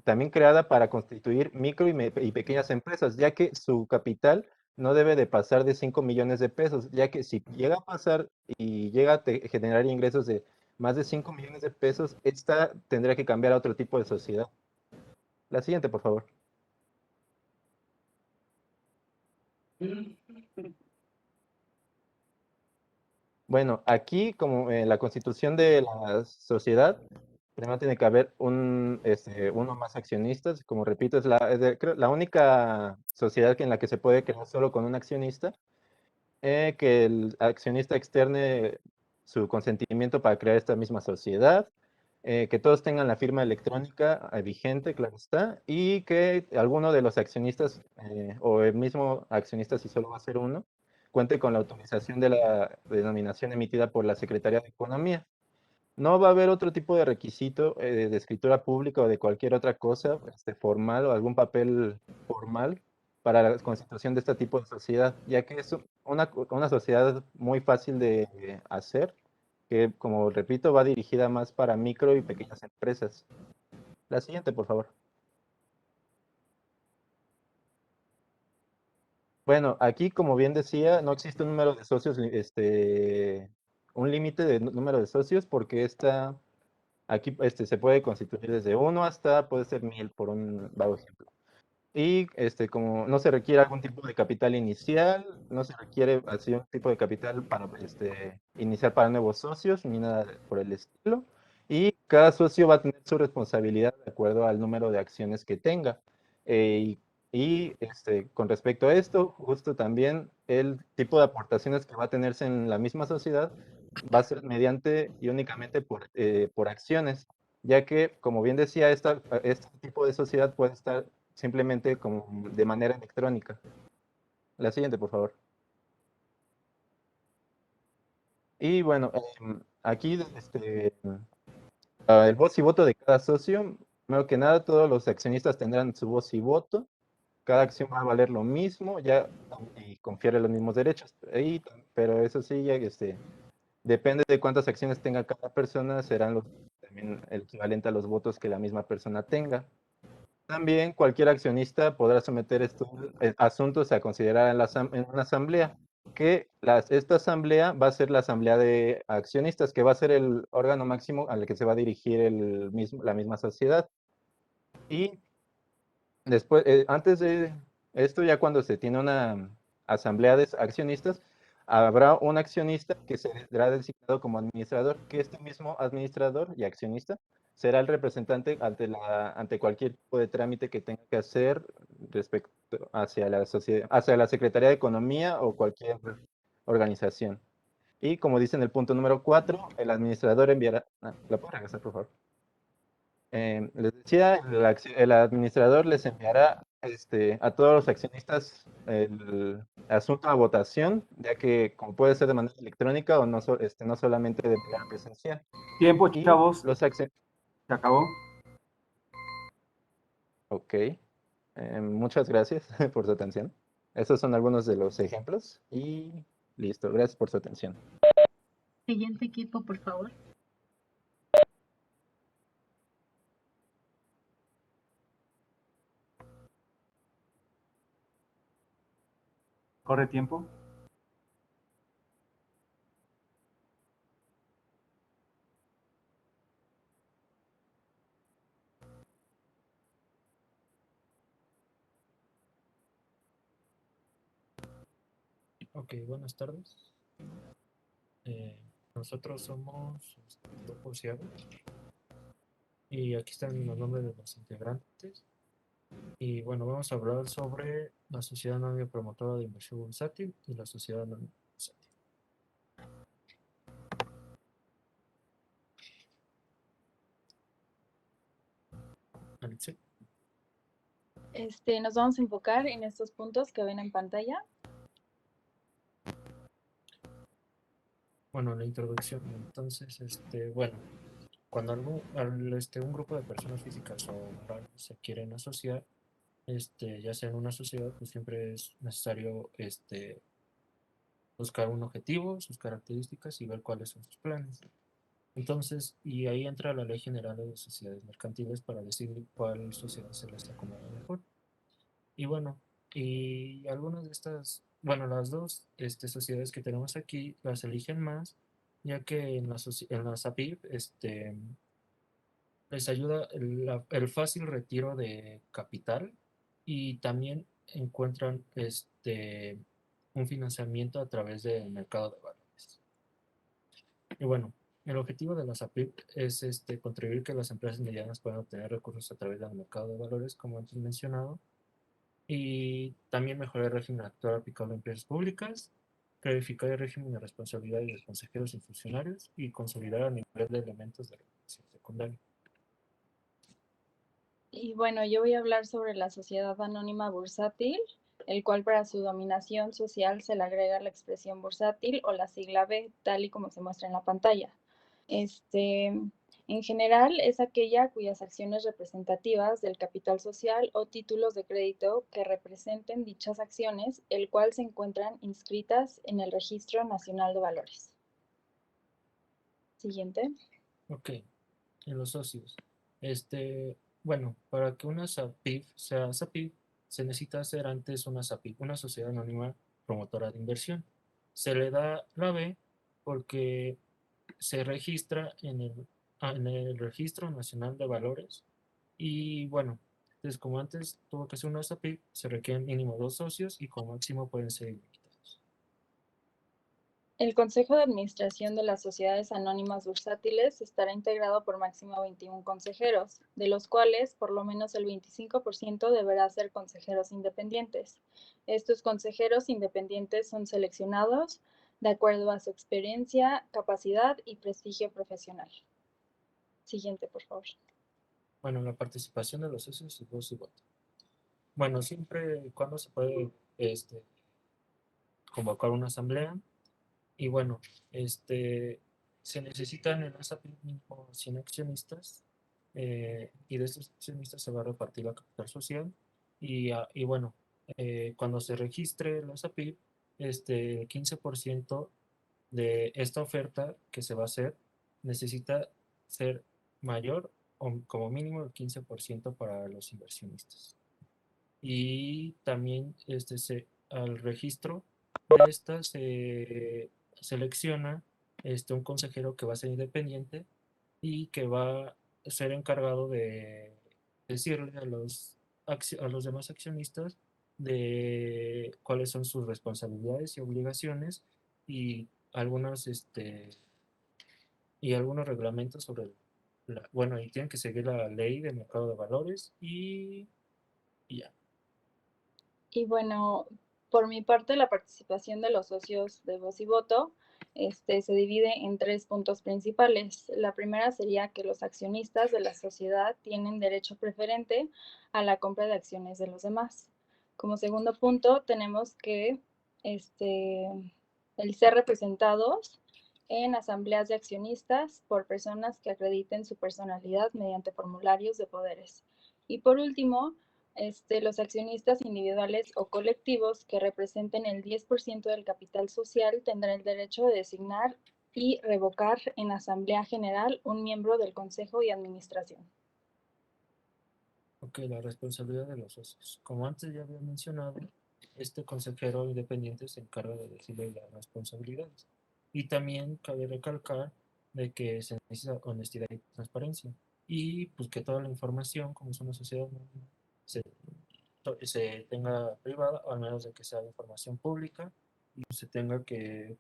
Speaker 14: también creada para constituir micro y pequeñas empresas, ya que su capital no debe de pasar de 5 millones de pesos, ya que si llega a pasar y llega a generar ingresos de más de 5 millones de pesos, esta tendría que cambiar a otro tipo de sociedad. La siguiente, por favor. Bueno, aquí como la constitución de la sociedad, primero tiene que haber uno más accionistas. Como repito, creo, la única sociedad en la que se puede crear solo con un accionista, que el accionista externe su consentimiento para crear esta misma sociedad, que todos tengan la firma electrónica vigente, claro está, y que alguno de los accionistas o el mismo accionista, si solo va a ser uno, cuente con la autorización de la denominación emitida por la Secretaría de Economía. No va a haber otro tipo de requisito de escritura pública o de cualquier otra cosa formal o algún papel formal para la constitución de este tipo de sociedad, ya que es una sociedad muy fácil de hacer, que como repito va dirigida más para micro y pequeñas empresas. La siguiente, por favor. Bueno, aquí, como bien decía, no existe un número de socios, un límite de número de socios, porque aquí se puede constituir desde 1 hasta, puede ser 1000, por un vago ejemplo. Y como no se requiere algún tipo de capital inicial, no se requiere así un tipo de capital para iniciar para nuevos socios, ni nada por el estilo. Y cada socio va a tener su responsabilidad de acuerdo al número de acciones que tenga. Con respecto a esto, justo también el tipo de aportaciones que va a tenerse en la misma sociedad va a ser mediante y únicamente por acciones, ya que, como bien decía, este tipo de sociedad puede estar simplemente como de manera electrónica. La siguiente, por favor. Y bueno, aquí el voz y voto de cada socio, primero que nada, todos los accionistas tendrán su voz y voto. Cada acción va a valer lo mismo, ya, y confiere los mismos derechos. Pero eso sí, ya depende de cuántas acciones tenga cada persona, serán también el equivalente a los votos que la misma persona tenga. También cualquier accionista podrá someter estos asuntos a considerar en una asamblea, que esta asamblea va a ser la asamblea de accionistas, que va a ser el órgano máximo al que se va a dirigir la misma sociedad. Y después, antes de esto, ya cuando se tiene una asamblea de accionistas, habrá un accionista que será designado como administrador, que este mismo administrador y accionista será el representante ante cualquier tipo de trámite que tenga que hacer respecto hacia la sociedad, hacia la Secretaría de Economía o cualquier organización. Y como dice en el punto número 4, el administrador enviará... ¿La puedo regresar, por favor? Les decía, el administrador les enviará a todos los accionistas el asunto a votación, ya que como puede ser de manera electrónica o no, no solamente de manera presencial.
Speaker 6: Tiempo,
Speaker 14: Y
Speaker 6: chavos.
Speaker 14: los accionistas...
Speaker 6: Se acabó.
Speaker 14: Ok. Muchas gracias por su atención. Esos son algunos de los ejemplos y listo. Gracias por su atención.
Speaker 2: Siguiente equipo, por favor.
Speaker 6: ¿Corre tiempo?
Speaker 16: Ok, buenas tardes. Nosotros somos Grupo Ciego y aquí están los nombres de los integrantes. Y bueno, vamos a hablar sobre la Sociedad Anónima Promotora de Inversión Bursátil y la Sociedad Anónima Bursátil. Alexei.
Speaker 17: Nos vamos a enfocar en estos puntos que ven en pantalla.
Speaker 16: Bueno, la introducción. Entonces, bueno, cuando un grupo de personas físicas o morales se quieren asociar, ya sea en una sociedad, pues siempre es necesario buscar un objetivo, sus características y ver cuáles son sus planes. Entonces, y ahí entra la Ley General de Sociedades Mercantiles para decidir cuál sociedad se les acomoda mejor. Y bueno, y algunas de estas, bueno, las dos sociedades que tenemos aquí las eligen más, ya que en las APIP les ayuda el fácil retiro de capital y también encuentran un financiamiento a través del mercado de valores. Y bueno, el objetivo de las APIP es contribuir que las empresas medianas puedan obtener recursos a través del mercado de valores, como antes mencionado, y también mejorar el régimen actual aplicable a empresas públicas, clarificar el régimen de responsabilidad de los consejeros y funcionarios y consolidar el nivel de elementos de regulación secundaria.
Speaker 17: Y bueno, yo voy a hablar sobre la Sociedad Anónima Bursátil, el cual para su dominación social se le agrega la expresión bursátil o la sigla B, tal y como se muestra en la pantalla. En general, es aquella cuyas acciones representativas del capital social o títulos de crédito que representen dichas acciones, el cual se encuentran inscritas en el Registro Nacional de Valores. Siguiente.
Speaker 16: Ok, en los socios. Bueno, para que una SAPIF sea SAPIF, se necesita hacer antes una SAPI, una sociedad anónima promotora de inversión. Se le da la B porque se registra en el Registro Nacional de Valores y bueno, entonces como antes tuvo que ser una SAPI, se requieren mínimo 2 socios y como máximo pueden ser ilimitados.
Speaker 17: El Consejo de Administración de las Sociedades Anónimas Bursátiles estará integrado por máximo 21 consejeros, de los cuales por lo menos el 25% deberá ser consejeros independientes. Estos consejeros independientes son seleccionados de acuerdo a su experiencia, capacidad y prestigio profesional. Siguiente, por favor.
Speaker 16: Bueno, la participación de los socios y voz y voto. Bueno, siempre y cuando se puede convocar una asamblea y bueno, se necesitan en esa mínimo 100 accionistas y de estos accionistas se va a repartir la capital social y bueno, cuando se registre la SAPIP, el 15% de esta oferta que se va a hacer necesita ser mayor o como mínimo el 15% para los inversionistas. Y también al registro de esta se selecciona un consejero que va a ser independiente y que va a ser encargado de decirle a los demás accionistas de cuáles son sus responsabilidades y obligaciones y algunos reglamentos sobre bueno, y tienen que seguir la ley de mercado de valores y ya.
Speaker 17: Y bueno, por mi parte, la participación de los socios de voz y voto se divide en 3 puntos principales. La primera sería que los accionistas de la sociedad tienen derecho preferente a la compra de acciones de los demás. Como segundo punto, tenemos que el ser representados en asambleas de accionistas por personas que acrediten su personalidad mediante formularios de poderes. Y por último, los accionistas individuales o colectivos que representen el 10% del capital social tendrán el derecho de designar y revocar en Asamblea General un miembro del Consejo y Administración.
Speaker 16: Ok, la responsabilidad de los socios. Como antes ya había mencionado, este consejero independiente se encarga de decirle las responsabilidades. Y también cabe recalcar de que se necesita honestidad y transparencia. Y pues que toda la información, como es una sociedad anónima, se tenga privada, al menos de que sea información pública y se tenga que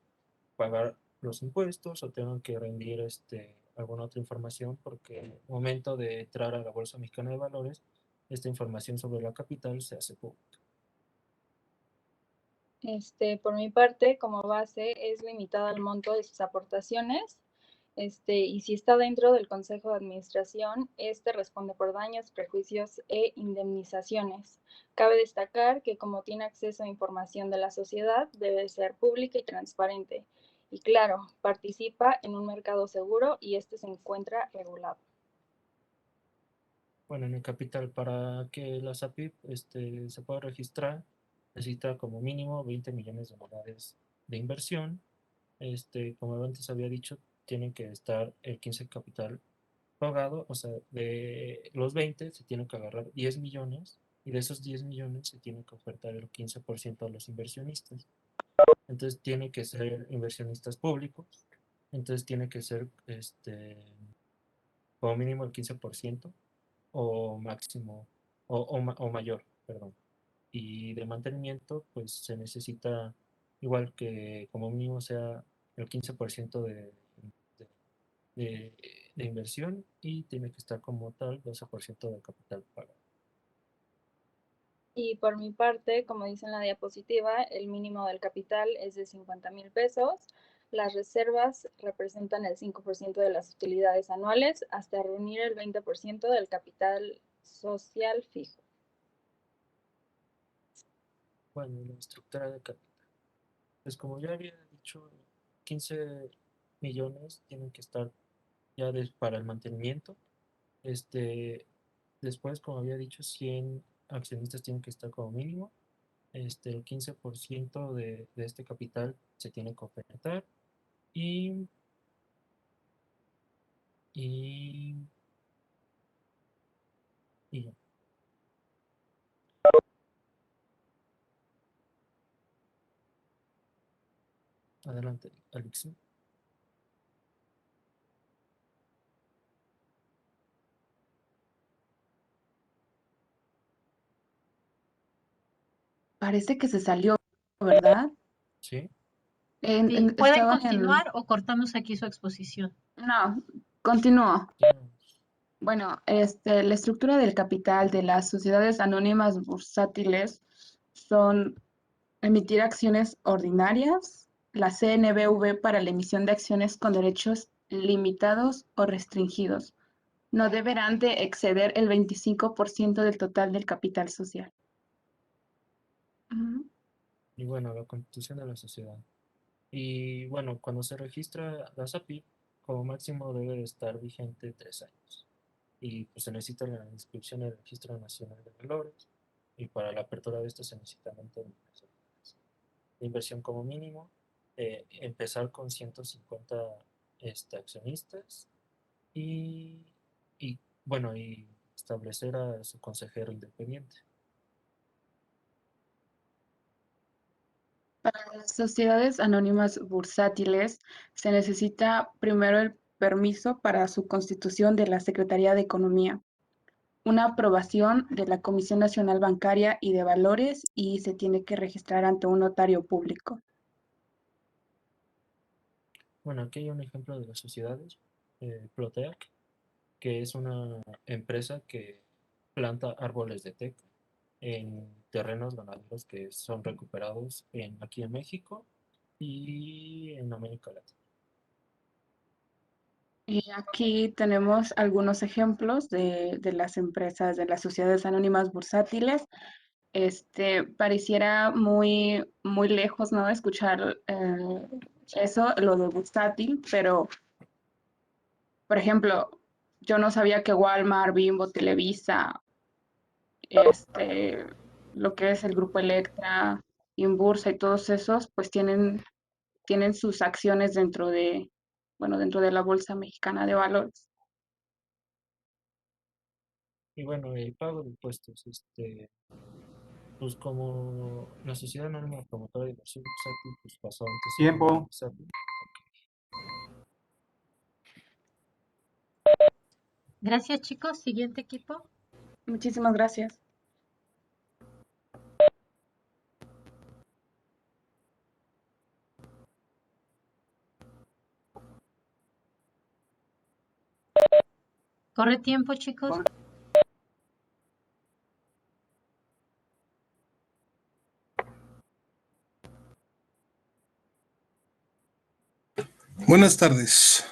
Speaker 16: pagar los impuestos o tengan que rendir alguna otra información porque en el momento de entrar a la Bolsa Mexicana de Valores, esta información sobre la capital se hace pública.
Speaker 17: Por mi parte, como base, es limitada al monto de sus aportaciones. Y si está dentro del Consejo de Administración, responde por daños, prejuicios e indemnizaciones. Cabe destacar que como tiene acceso a información de la sociedad, debe ser pública y transparente. Y claro, participa en un mercado seguro y se encuentra regulado.
Speaker 16: Bueno, en el capital, para que la SAPIP se pueda registrar, necesita como mínimo 20 millones de dólares de inversión. Como antes había dicho, tienen que estar el 15 capital pagado, o sea, de los 20 se tienen que agarrar 10 millones y de esos 10 millones se tiene que ofertar el 15% a los inversionistas. Entonces tiene que ser inversionistas públicos, entonces tiene que ser como mínimo el 15% o máximo o mayor, perdón. Y de mantenimiento, pues se necesita igual que como mínimo sea el 15% de, de inversión y tiene que estar como tal 12% del capital pagado.
Speaker 17: Y por mi parte, como dice en la diapositiva, el mínimo del capital es de 50,000 pesos. Las reservas representan el 5% de las utilidades anuales hasta reunir el 20% del capital social fijo.
Speaker 16: Bueno, la estructura de capital. Pues como ya había dicho, 15 millones tienen que estar ya para el mantenimiento. Después, como había dicho, 100 accionistas tienen que estar como mínimo. El 15% de este capital se tiene que ofertar y, y ya. Adelante, Alexi.
Speaker 18: Parece que se salió, ¿verdad?
Speaker 16: Sí.
Speaker 2: Sí, ¿pueden
Speaker 18: Estaba en...
Speaker 2: continuar o cortamos aquí su exposición?
Speaker 18: No, continúo. Bueno, la estructura del capital de las sociedades anónimas bursátiles son emitir acciones ordinarias, la CNBV para la emisión de acciones con derechos limitados o restringidos. No deberán de exceder el 25% del total del capital social. Ujú.
Speaker 16: Y bueno, la constitución de la sociedad. Y bueno, cuando se registra la SAPI, como máximo debe de estar vigente 3 años. Y pues se necesita la inscripción en el Registro Nacional de Valores. Y para la apertura de esto se necesitan de inversión como mínimo. Empezar con 150 accionistas. Y, y bueno, y establecer a su consejero independiente.
Speaker 18: Para las sociedades anónimas bursátiles se necesita primero el permiso para su constitución de la Secretaría de Economía, una aprobación de la Comisión Nacional Bancaria y de Valores y se tiene que registrar ante un notario público.
Speaker 16: Bueno, aquí hay un ejemplo de las sociedades, Ploteac, que es una empresa que planta árboles de teca en terrenos ganaderos que son recuperados aquí en México y en América Latina.
Speaker 18: Y aquí tenemos algunos ejemplos de las empresas, de las sociedades anónimas bursátiles. Pareciera muy, muy lejos, ¿no? Escuchar eso, lo de bursátil, pero, por ejemplo, yo no sabía que Walmart, Bimbo, Televisa, lo que es el Grupo Electra, Inbursa y todos esos, pues tienen sus acciones dentro de la Bolsa Mexicana de Valores.
Speaker 16: Y bueno, el pago de impuestos, pues como la sociedad anónima promotora de inversión bursátil, pues pasó antes.
Speaker 6: Tiempo.
Speaker 2: Gracias, chicos. Siguiente equipo.
Speaker 18: Muchísimas gracias.
Speaker 2: Corre tiempo, chicos.
Speaker 19: Buenas tardes.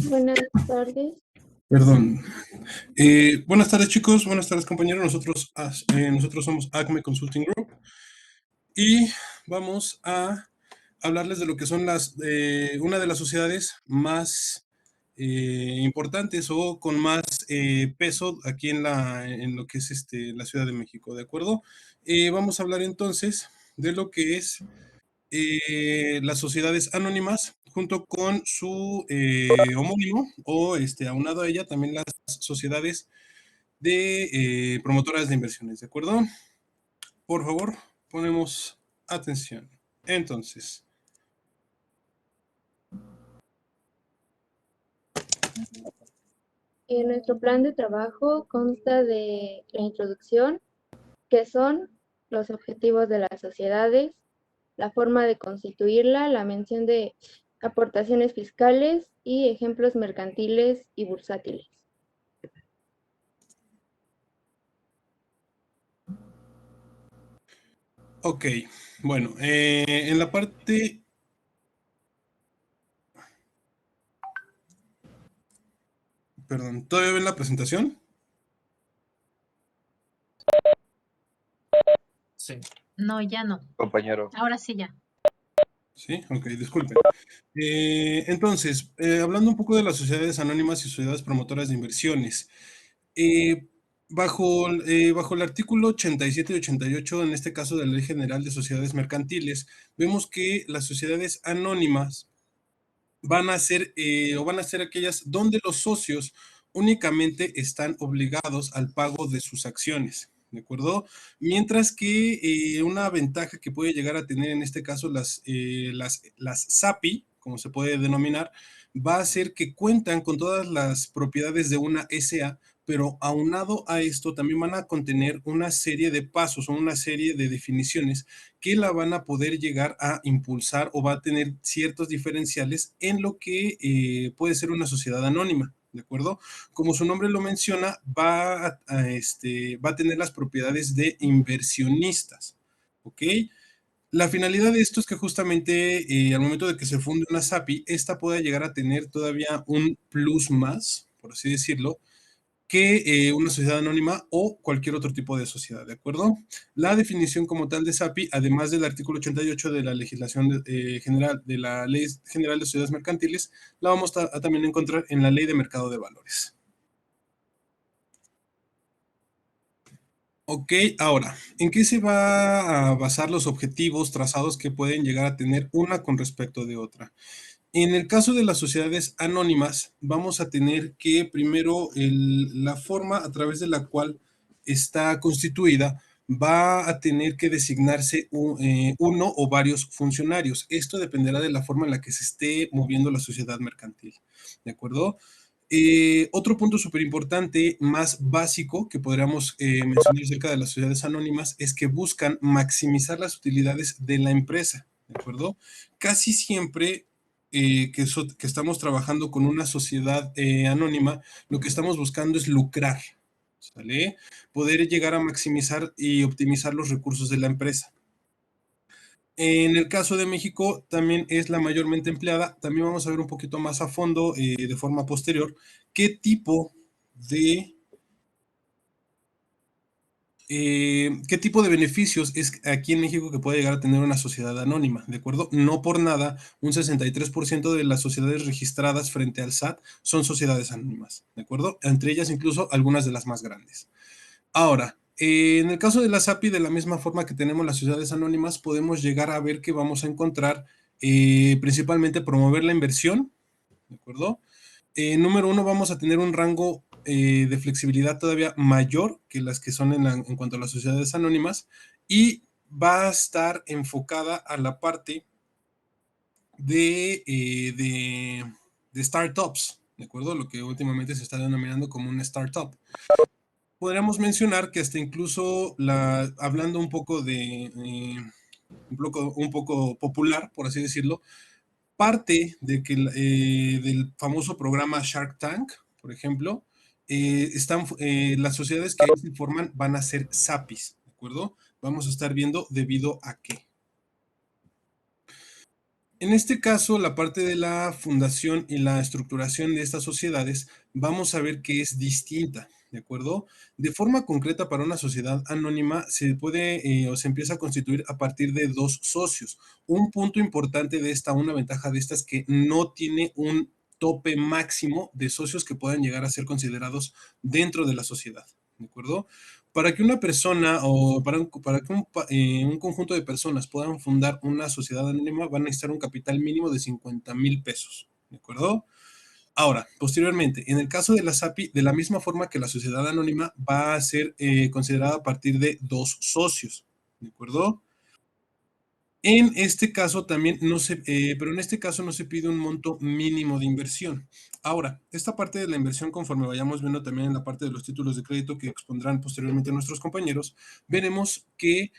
Speaker 20: Buenas tardes.
Speaker 19: Perdón. Buenas tardes, chicos. Buenas tardes, compañeros. Nosotros somos Acme Consulting Group y vamos a hablarles de lo que son una de las sociedades más importantes o con más peso aquí en lo que es la Ciudad de México, ¿de acuerdo? Vamos a hablar entonces de lo que es las sociedades anónimas junto con su homónimo o aunado a ella también las sociedades de promotoras de inversiones, ¿de acuerdo? Por favor, ponemos atención. Entonces,
Speaker 20: Nuestro plan de trabajo consta de la introducción, que son los objetivos de las sociedades, la forma de constituirla, la mención de aportaciones fiscales y ejemplos mercantiles y bursátiles.
Speaker 19: ok, bueno, en la parte... Perdón, ¿todavía ven la presentación?
Speaker 16: Sí.
Speaker 2: No, ya no.
Speaker 21: Compañero.
Speaker 2: Ahora sí ya.
Speaker 19: Sí, ok, disculpen. Entonces, hablando un poco de las sociedades anónimas y sociedades promotoras de inversiones, bajo el artículo 87 y 88, en este caso de la Ley General de Sociedades Mercantiles, vemos que las sociedades anónimas van a ser aquellas donde los socios únicamente están obligados al pago de sus acciones, ¿de acuerdo? Mientras que una ventaja que puede llegar a tener en este caso las SAPI, como se puede denominar, va a ser que cuentan con todas las propiedades de una SA, pero aunado a esto también van a contener una serie de pasos o una serie de definiciones que la van a poder llegar a impulsar o va a tener ciertos diferenciales en lo que puede ser una sociedad anónima, ¿de acuerdo? Como su nombre lo menciona, va a tener las propiedades de inversionistas, ¿ok? La finalidad de esto es que justamente al momento de que se funde una SAPI, esta pueda llegar a tener todavía un plus más, por así decirlo, que una sociedad anónima o cualquier otro tipo de sociedad, ¿de acuerdo? La definición como tal de SAPI, además del artículo 88 de la legislación general, de la Ley General de Sociedades Mercantiles, la vamos a también encontrar en la Ley de Mercado de Valores. Ok, ahora, ¿en qué se va a basar los objetivos trazados que pueden llegar a tener una con respecto de otra? En el caso de las sociedades anónimas, vamos a tener que primero la forma a través de la cual está constituida va a tener que designarse uno o varios funcionarios. Esto dependerá de la forma en la que se esté moviendo la sociedad mercantil, ¿de acuerdo? Otro punto súper importante, más básico, que podríamos mencionar acerca de las sociedades anónimas, es que buscan maximizar las utilidades de la empresa, ¿de acuerdo? Casi siempre que estamos trabajando con una sociedad anónima, lo que estamos buscando es lucrar, ¿sale? Poder llegar a maximizar y optimizar los recursos de la empresa. En el caso de México también es la mayormente empleada. También vamos a ver un poquito más a fondo, de forma posterior, qué tipo de beneficios es aquí en México que puede llegar a tener una sociedad anónima, ¿de acuerdo? No por nada, un 63% de las sociedades registradas frente al SAT son sociedades anónimas, ¿de acuerdo? Entre ellas incluso algunas de las más grandes. Ahora, en el caso de la SAPI, de la misma forma que tenemos las sociedades anónimas, podemos llegar a ver que vamos a encontrar principalmente promover la inversión, ¿de acuerdo? Número uno, vamos a tener un rango de flexibilidad todavía mayor que las que son en cuanto a las sociedades anónimas y va a estar enfocada a la parte de startups, ¿de acuerdo? Lo que últimamente se está denominando como un startup. Podríamos mencionar que hasta incluso hablando un poco un poco popular, por así decirlo, parte de que del famoso programa Shark Tank, por ejemplo, las sociedades que ahí se forman van a ser SAPIs, ¿de acuerdo? Vamos a estar viendo debido a qué. En este caso, la parte de la fundación y la estructuración de estas sociedades, vamos a ver que es distinta, ¿de acuerdo? De forma concreta, para una sociedad anónima se puede o se empieza a constituir a partir de 2 socios. Un punto importante de una ventaja de esta es que no tiene un tope máximo de socios que puedan llegar a ser considerados dentro de la sociedad, ¿de acuerdo? Para que una persona o para que un conjunto de personas puedan fundar una sociedad anónima, van a necesitar un capital mínimo de 50,000 pesos, ¿de acuerdo? Ahora, posteriormente, en el caso de la SAPI, de la misma forma que la sociedad anónima, va a ser considerada a partir de 2 socios, ¿de acuerdo? En este caso también pero en este caso no se pide un monto mínimo de inversión. Ahora, esta parte de la inversión, conforme vayamos viendo también en la parte de los títulos de crédito que expondrán posteriormente nuestros compañeros, veremos que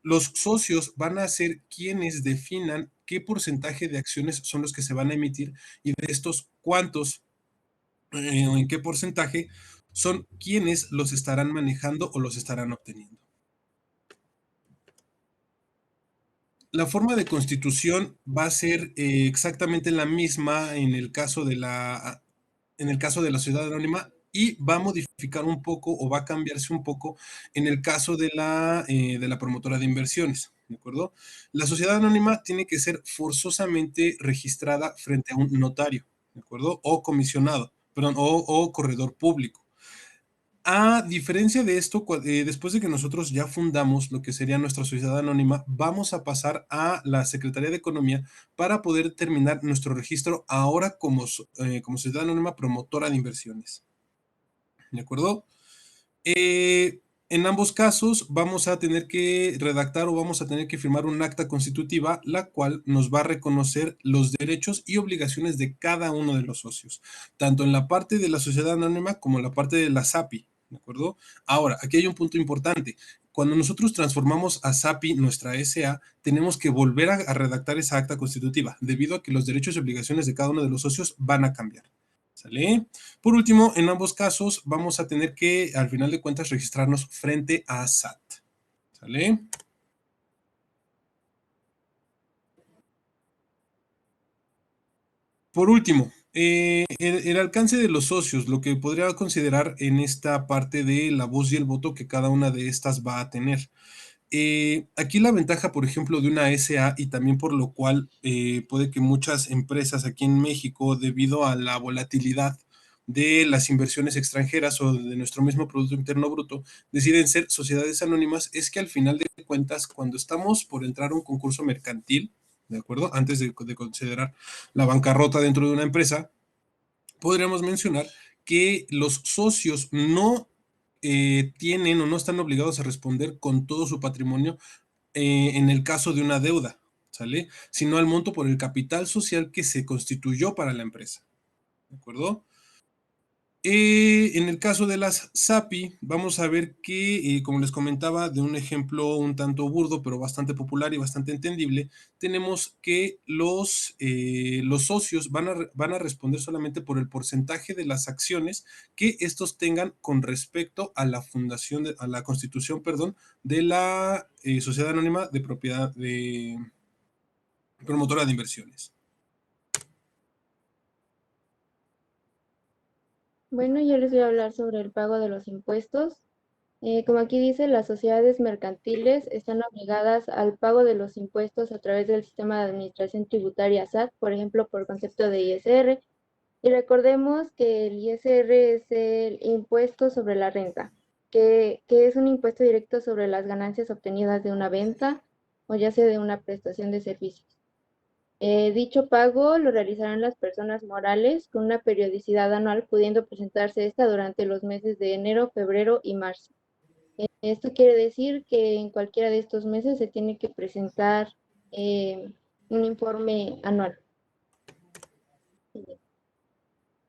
Speaker 19: los socios van a ser quienes definan qué porcentaje de acciones son los que se van a emitir y de estos cuántos o en qué porcentaje son quienes los estarán manejando o los estarán obteniendo. La forma de constitución va a ser exactamente la misma en el caso de la sociedad anónima y va a modificar un poco o va a cambiarse un poco en el caso de la promotora de inversiones, ¿de acuerdo? La sociedad anónima tiene que ser forzosamente registrada frente a un notario, ¿de acuerdo? O comisionado, perdón, o corredor público. A diferencia de esto, después de que nosotros ya fundamos lo que sería nuestra sociedad anónima, vamos a pasar a la Secretaría de Economía para poder terminar nuestro registro ahora como sociedad anónima promotora de inversiones. ¿De acuerdo? En ambos casos vamos a tener que redactar o vamos a tener que firmar un acta constitutiva, la cual nos va a reconocer los derechos y obligaciones de cada uno de los socios, tanto en la parte de la sociedad anónima como en la parte de la SAPI, ¿de acuerdo? Ahora, aquí hay un punto importante. Cuando nosotros transformamos a SAPI, nuestra SA, tenemos que volver a redactar esa acta constitutiva, debido a que los derechos y obligaciones de cada uno de los socios van a cambiar. ¿Sale? Por último, en ambos casos vamos a tener que, al final de cuentas, registrarnos frente a SAT. ¿Sale? Por último, el alcance de los socios, lo que podría considerar en esta parte de la voz y el voto que cada una de estas va a tener. Aquí la ventaja, por ejemplo, de una SA y también por lo cual puede que muchas empresas aquí en México, debido a la volatilidad de las inversiones extranjeras o de nuestro mismo Producto Interno Bruto, deciden ser sociedades anónimas, es que al final de cuentas, cuando estamos por entrar a un concurso mercantil, ¿de acuerdo? Antes de considerar la bancarrota dentro de una empresa, podríamos mencionar que los socios no tienen o no están obligados a responder con todo su patrimonio en el caso de una deuda, ¿sale? Sino al monto por el capital social que se constituyó para la empresa, ¿de acuerdo? En el caso de las SAPI, vamos a ver que, como les comentaba, de un ejemplo un tanto burdo, pero bastante popular y bastante entendible, tenemos que los socios van a responder solamente por el porcentaje de las acciones que estos tengan con respecto a la fundación, a la constitución, perdón, de la sociedad anónima de propiedad de promotora de inversiones.
Speaker 20: Bueno, yo les voy a hablar sobre el pago de los impuestos. Como aquí dice, las sociedades mercantiles están obligadas al pago de los impuestos a través del sistema de administración tributaria SAT, por ejemplo, por concepto de ISR. Y recordemos que el ISR es el impuesto sobre la renta, que es un impuesto directo sobre las ganancias obtenidas de una venta o ya sea de una prestación de servicios. Dicho pago lo realizarán las personas morales con una periodicidad anual, pudiendo presentarse esta durante los meses de enero, febrero y marzo. Esto quiere decir que en cualquiera de estos meses se tiene que presentar un informe anual.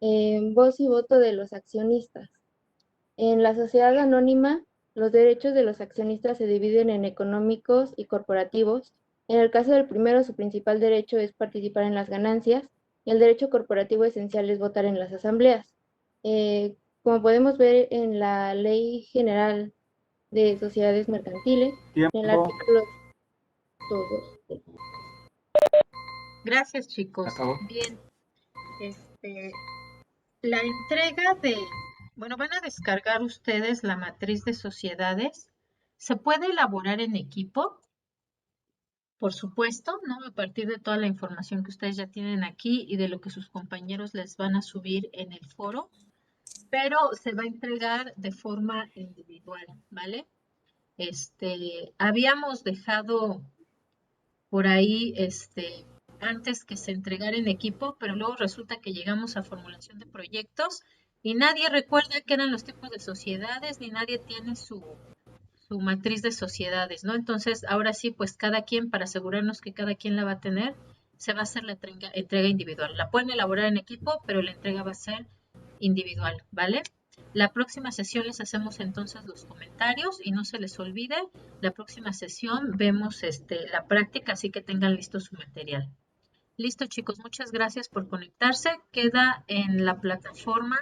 Speaker 20: Voz y voto de los accionistas. En la sociedad anónima, los derechos de los accionistas se dividen en económicos y corporativos. En el caso del primero, su principal derecho es participar en las ganancias y el derecho corporativo esencial es votar en las asambleas. Como podemos ver en la Ley General de Sociedades Mercantiles, en el artículo 2.
Speaker 2: Gracias, chicos. Bien. La entrega bueno, van a descargar ustedes la matriz de sociedades. ¿Se puede elaborar en equipo? Por supuesto, ¿no? A partir de toda la información que ustedes ya tienen aquí y de lo que sus compañeros les van a subir en el foro, pero se va a entregar de forma individual, ¿vale? Habíamos dejado por ahí, antes que se entregara en equipo, pero luego resulta que llegamos a formulación de proyectos y nadie recuerda qué eran los tipos de sociedades, ni nadie tiene su matriz de sociedades, ¿no? Entonces, ahora sí, pues cada quien, para asegurarnos que cada quien la va a tener, se va a hacer la entrega individual. La pueden elaborar en equipo, pero la entrega va a ser individual, ¿vale? La próxima sesión les hacemos entonces los comentarios y no se les olvide, la próxima sesión vemos la práctica, así que tengan listo su material. Listo, chicos, muchas gracias por conectarse. Queda en la plataforma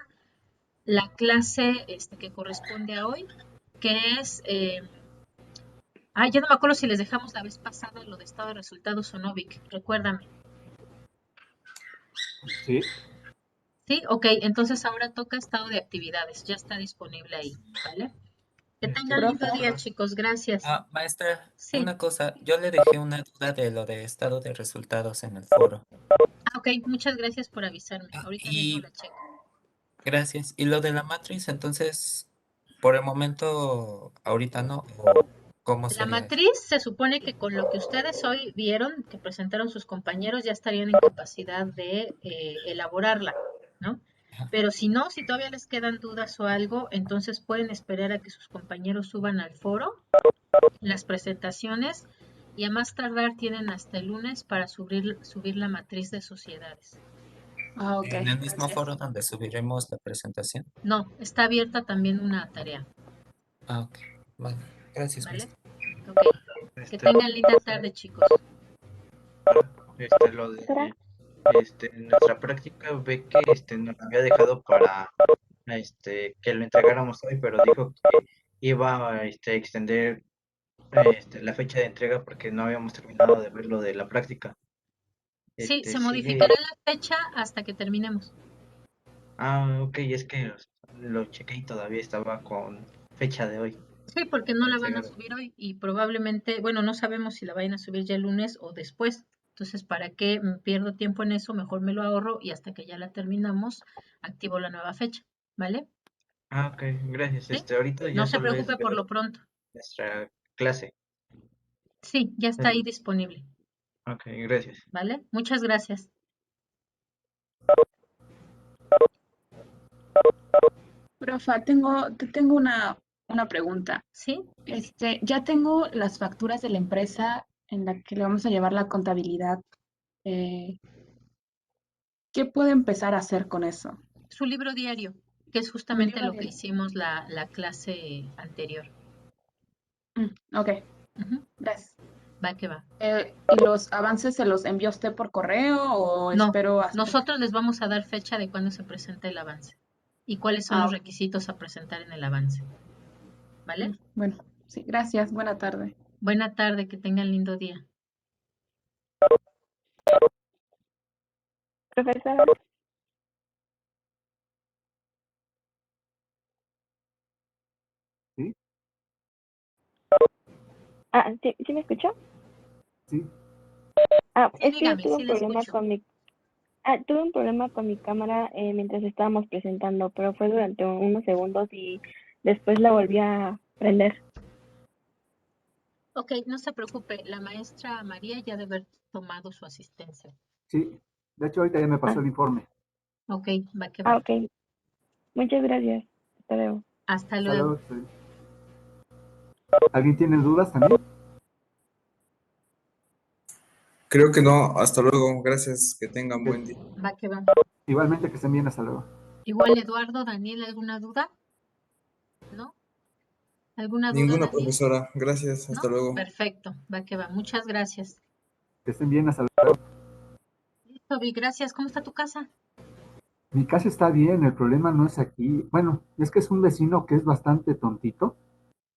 Speaker 2: la clase que corresponde a hoy, que es... ya no me acuerdo si les dejamos la vez pasada lo de estado de resultados o no, Vic. Recuérdame.
Speaker 6: Sí.
Speaker 2: Sí, ok. Entonces ahora toca estado de actividades. Ya está disponible ahí, ¿vale? Que tengan lindo día, chicos. Gracias.
Speaker 15: Maestra,
Speaker 2: Sí.
Speaker 15: una cosa, yo le dejé una duda de lo de estado de resultados en el foro.
Speaker 2: Ok, muchas gracias por avisarme. Ahorita mismo la checo.
Speaker 15: Gracias. Y lo de la matriz, entonces, por el momento, ahorita no. ¿O cómo
Speaker 2: La
Speaker 15: sería eso?
Speaker 2: matriz se supone que con lo que ustedes hoy vieron, que presentaron sus compañeros, ya estarían en capacidad de elaborarla, ¿no? Pero si no, si todavía les quedan dudas o algo, entonces pueden esperar a que sus compañeros suban al foro las presentaciones y a más tardar tienen hasta el lunes para subir la matriz de sociedades.
Speaker 18: Ah, ok,
Speaker 15: En el mismo
Speaker 18: gracias.
Speaker 15: foro donde subiremos la presentación.
Speaker 2: No, está abierta también una tarea,
Speaker 15: Ah, ok. Vale. Gracias,
Speaker 2: ¿vale?
Speaker 15: maestra.
Speaker 2: Ok. Que tengan linda tarde, chicos.
Speaker 21: Lo de nuestra práctica ve que nos había dejado para que lo entregáramos hoy, pero dijo que iba a extender la fecha de entrega porque no habíamos terminado de ver lo de la práctica.
Speaker 2: Sí, se
Speaker 21: Sigue.
Speaker 2: modificará la fecha hasta que terminemos.
Speaker 21: Ah, ok, es que lo chequé y todavía estaba con fecha de hoy.
Speaker 2: Sí, porque no la van a
Speaker 21: Entregar.
Speaker 2: subir hoy y probablemente, bueno, no sabemos si la vayan a subir ya el lunes o después. Entonces, ¿para qué pierdo tiempo en eso? Mejor me lo ahorro y hasta que ya la terminamos, activo la nueva fecha, ¿vale?
Speaker 21: Ah, ok, gracias.
Speaker 2: ¿Sí?
Speaker 21: Ahorita ya
Speaker 2: No se
Speaker 21: solo es
Speaker 2: preocupe por
Speaker 21: ver
Speaker 2: lo pronto.
Speaker 21: nuestra clase.
Speaker 2: Sí, ya está ahí disponible,
Speaker 21: Ok, gracias.
Speaker 2: ¿vale? Muchas gracias.
Speaker 18: Profa, te tengo una pregunta.
Speaker 2: ¿Sí?
Speaker 18: Ya tengo las facturas de la empresa en la que le vamos a llevar la contabilidad. Eh, ¿Qué puedo empezar a hacer con eso?
Speaker 2: Su libro diario, que es justamente lo que hicimos la clase anterior.
Speaker 18: Ok,
Speaker 2: Ujú.
Speaker 18: gracias.
Speaker 2: Va que va.
Speaker 18: ¿Y los avances se los envió usted por correo o
Speaker 2: No,
Speaker 18: espero hasta
Speaker 2: nosotros les vamos a dar fecha de cuándo se presenta el avance y cuáles son los
Speaker 18: ok.
Speaker 2: requisitos a presentar en el avance. ¿Vale?
Speaker 18: Bueno, sí, gracias. Buena tarde.
Speaker 2: Buena tarde, que tengan lindo día.
Speaker 20: Profesora,
Speaker 6: ¿Sí?
Speaker 20: ¿sí me escuchó?
Speaker 6: Sí.
Speaker 2: Sí,
Speaker 20: Es que
Speaker 2: dígame,
Speaker 20: tuve
Speaker 2: sí
Speaker 20: un
Speaker 2: le
Speaker 20: problema
Speaker 2: escucho.
Speaker 20: tuve un problema con mi cámara mientras estábamos presentando, pero fue durante unos segundos y después la volví a prender.
Speaker 2: Ok, no se preocupe, la maestra María ya debe haber tomado su asistencia.
Speaker 6: Sí. De hecho, ahorita ya me pasó el informe.
Speaker 2: Ok, va que va.
Speaker 20: Ok. Muchas gracias. Hasta luego.
Speaker 2: Hasta
Speaker 6: Hasta
Speaker 2: luego.
Speaker 6: luego. ¿Alguien tiene dudas también?
Speaker 10: Creo que no. Hasta luego. Gracias. Que tengan
Speaker 6: Ok.
Speaker 10: buen día.
Speaker 2: Va que va.
Speaker 6: Igualmente que estén bien, hasta luego.
Speaker 2: Igual Eduardo, Daniel, ¿alguna duda? ¿No? ¿Alguna duda,
Speaker 10: Ninguna,
Speaker 2: Daniel?
Speaker 10: profesora. Gracias. Hasta
Speaker 2: ¿No?
Speaker 10: luego.
Speaker 2: Perfecto, va que va. Muchas gracias.
Speaker 6: Que estén bien, hasta luego.
Speaker 2: Listo, Vi, gracias. ¿Cómo está tu casa?
Speaker 6: Mi casa está bien, el problema no es aquí. Bueno, es que es un vecino que es bastante tontito.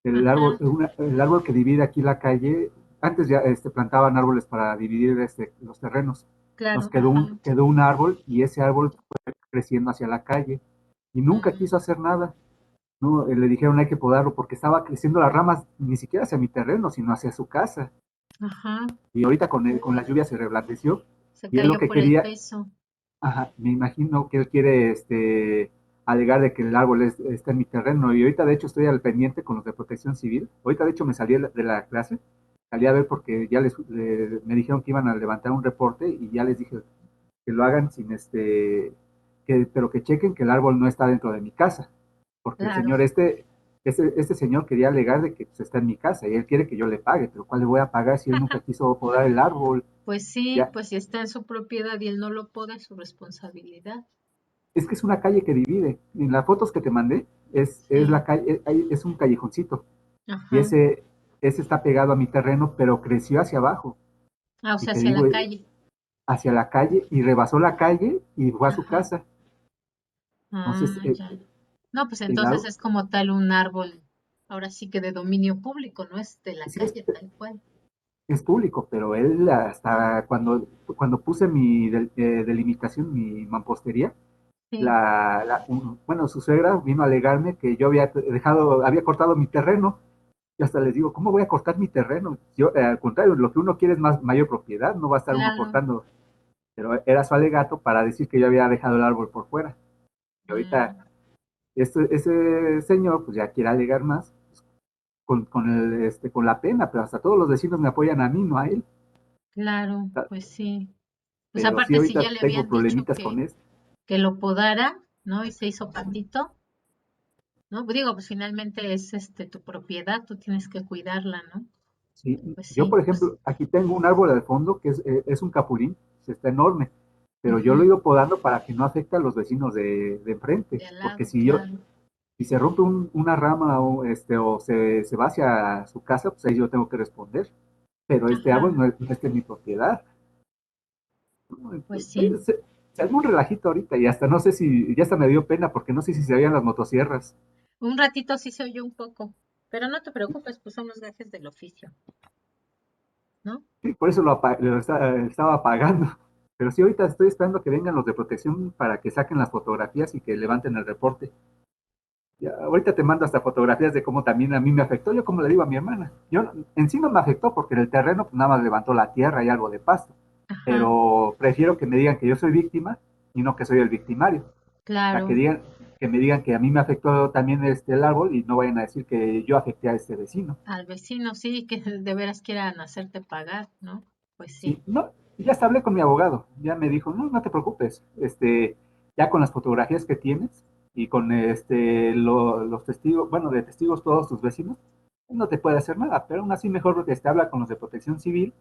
Speaker 6: El árbol, el árbol que divide aquí la calle, antes ya plantaban árboles para dividir los terrenos. Nos
Speaker 2: Claro,
Speaker 6: quedó un árbol y ese árbol fue creciendo hacia la calle y nunca quiso hacer nada. No, le dijeron hay que podarlo porque estaba creciendo las ramas ni siquiera hacia mi terreno, sino hacia su casa.
Speaker 2: Ajá,
Speaker 6: Y ahorita con la lluvia se reblandeció
Speaker 2: se
Speaker 6: y él lo
Speaker 2: cayó
Speaker 6: que
Speaker 2: por el
Speaker 6: quería,
Speaker 2: peso.
Speaker 6: ajá, me imagino que él quiere alegar de que el árbol está en mi terreno y ahorita de hecho estoy al pendiente con los de protección civil. Ahorita de hecho me salí de la clase, salí a ver porque ya me dijeron que iban a levantar un reporte y ya les dije que lo hagan sin pero que chequen que el árbol no está dentro de mi casa, porque el
Speaker 2: Claro.
Speaker 6: señor este señor quería alegar de que pues, está en mi casa y él quiere que yo le pague, pero ¿cuál le voy a pagar si él nunca quiso podar el árbol?
Speaker 2: Pues sí,
Speaker 6: Ya,
Speaker 2: pues si está en su propiedad y él no lo poda, es su responsabilidad.
Speaker 6: es que es una calle que divide. En las fotos que te mandé es la calle, es un callejoncito y
Speaker 2: Ajá.
Speaker 6: ese está pegado a mi terreno, pero creció hacia abajo.
Speaker 2: Ah, o
Speaker 6: Y
Speaker 2: sea,
Speaker 6: te
Speaker 2: hacia
Speaker 6: digo,
Speaker 2: la calle.
Speaker 6: hacia la calle y rebasó la calle y fue a su
Speaker 2: Ajá.
Speaker 6: casa.
Speaker 2: Ah,
Speaker 6: Entonces,
Speaker 2: ya. No, pues
Speaker 6: el
Speaker 2: entonces
Speaker 6: árbol,
Speaker 2: es como tal un árbol, ahora sí que de dominio público, no es de la
Speaker 6: sí
Speaker 2: calle tal cual.
Speaker 6: es público, pero él hasta cuando puse mi delimitación, mi mampostería,
Speaker 2: Sí.
Speaker 6: bueno, su suegra vino a alegarme que yo había cortado mi terreno. Y hasta les digo, ¿cómo voy a cortar mi terreno? Yo, al contrario, lo que uno quiere es mayor propiedad, no va a estar uno
Speaker 2: Claro.
Speaker 6: cortando. Pero era su alegato para decir que yo había dejado el árbol por fuera. Y ahorita ese señor pues ya quiere alegar más con la pena, pero hasta todos los vecinos me apoyan a mí, no a él.
Speaker 2: Claro, pues sí. Pues
Speaker 6: Pero sí,
Speaker 2: aparte si ya
Speaker 6: ahorita
Speaker 2: le
Speaker 6: tengo
Speaker 2: habían dicho
Speaker 6: problemitas con esto.
Speaker 2: que lo podara, ¿no? Y se hizo patito, ¿no? Digo, pues finalmente es tu propiedad, tú tienes que cuidarla, ¿no?
Speaker 6: Sí.
Speaker 2: Pues
Speaker 6: Yo,
Speaker 2: sí,
Speaker 6: por
Speaker 2: pues
Speaker 6: ejemplo, aquí tengo un árbol al fondo que es un capulín, está enorme, pero yo lo he
Speaker 2: ujú,
Speaker 6: ido podando para que no afecte a los vecinos de enfrente,
Speaker 2: de al
Speaker 6: porque
Speaker 2: lado, claro.
Speaker 6: si se rompe una rama o se va hacia su casa, pues ahí yo tengo que responder. Pero este árbol
Speaker 2: Ajá,
Speaker 6: no es de mi propiedad.
Speaker 2: pues sí.
Speaker 6: Se armó un relajito ahorita y hasta no sé si, ya hasta me dio pena porque no sé si se veían las motosierras.
Speaker 2: Un ratito sí se oyó un poco, pero no te preocupes, pues son los gajes del oficio, ¿no?
Speaker 6: Sí, por eso estaba apagando. Pero sí, ahorita estoy esperando que vengan los de protección para que saquen las fotografías y que levanten el reporte. Ya, ahorita te mando hasta fotografías de cómo también a mí me afectó. Yo como le digo a mi hermana, en sí no me afectó porque en el terreno pues, nada más levantó la tierra y algo de pasto.
Speaker 2: Ajá,
Speaker 6: Pero prefiero que me digan que yo soy víctima y no que soy el victimario. A
Speaker 2: claro,
Speaker 6: que me digan que a mí me afectó también el árbol y no vayan a decir que yo afecté a este vecino.
Speaker 2: al vecino sí, que de veras quieran hacerte pagar, ¿no? Pues sí.
Speaker 6: Sí, no, ya hasta hablé con mi abogado, ya me dijo, no, no te preocupes, ya con las fotografías que tienes y con los testigos, bueno, de testigos todos tus vecinos, no te puede hacer nada, pero aún así mejor que habla con los de protección civil,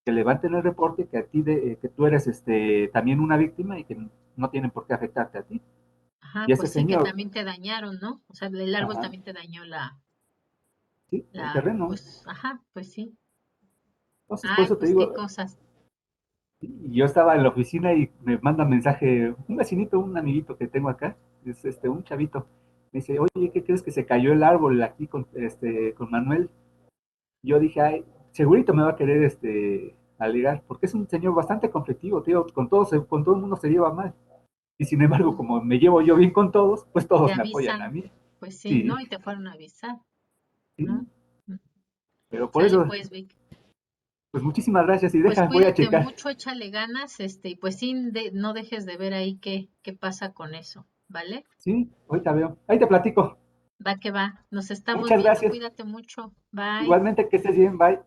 Speaker 6: que levanten el reporte, que a ti que tú eres también una víctima y que no tienen por qué afectarte a ti.
Speaker 2: Ajá,
Speaker 6: Y ese
Speaker 2: pues sí, que
Speaker 6: señor,
Speaker 2: también te dañaron, ¿no? O sea, el árbol
Speaker 6: ajá,
Speaker 2: también te dañó
Speaker 6: sí, el terreno.
Speaker 2: pues, ajá, pues sí.
Speaker 6: Entonces, por
Speaker 2: Ay,
Speaker 6: eso te
Speaker 2: pues qué
Speaker 6: digo,
Speaker 2: cosas.
Speaker 6: yo estaba en la oficina y me manda mensaje un vecinito, un amiguito que tengo acá, es un chavito. Me dice, oye, ¿qué crees que se cayó el árbol aquí con Manuel? Yo dije, ay, segurito me va a querer alegar, porque es un señor bastante conflictivo, tío, con todo el mundo se lleva mal. Y sin embargo, como me llevo yo bien con todos, pues
Speaker 2: Te
Speaker 6: todos me apoyan a
Speaker 2: avisan,
Speaker 6: mí.
Speaker 2: pues sí,
Speaker 6: Sí,
Speaker 2: ¿no? Y te fueron a avisar,
Speaker 6: sí,
Speaker 2: ¿no? Mm.
Speaker 6: pero por
Speaker 2: Sale
Speaker 6: eso,
Speaker 2: pues, Vic.
Speaker 6: pues muchísimas gracias y
Speaker 2: Pues
Speaker 6: voy a
Speaker 2: cuídate
Speaker 6: checar.
Speaker 2: mucho, échale ganas, y pues sí, no dejes de ver ahí qué pasa con eso, ¿vale?
Speaker 6: Sí, ahorita veo. Ahí te platico.
Speaker 2: Va que va. Nos estamos
Speaker 6: Muchas
Speaker 2: viendo,
Speaker 6: gracias.
Speaker 2: cuídate mucho. Bye.
Speaker 6: Igualmente que estés bien, bye.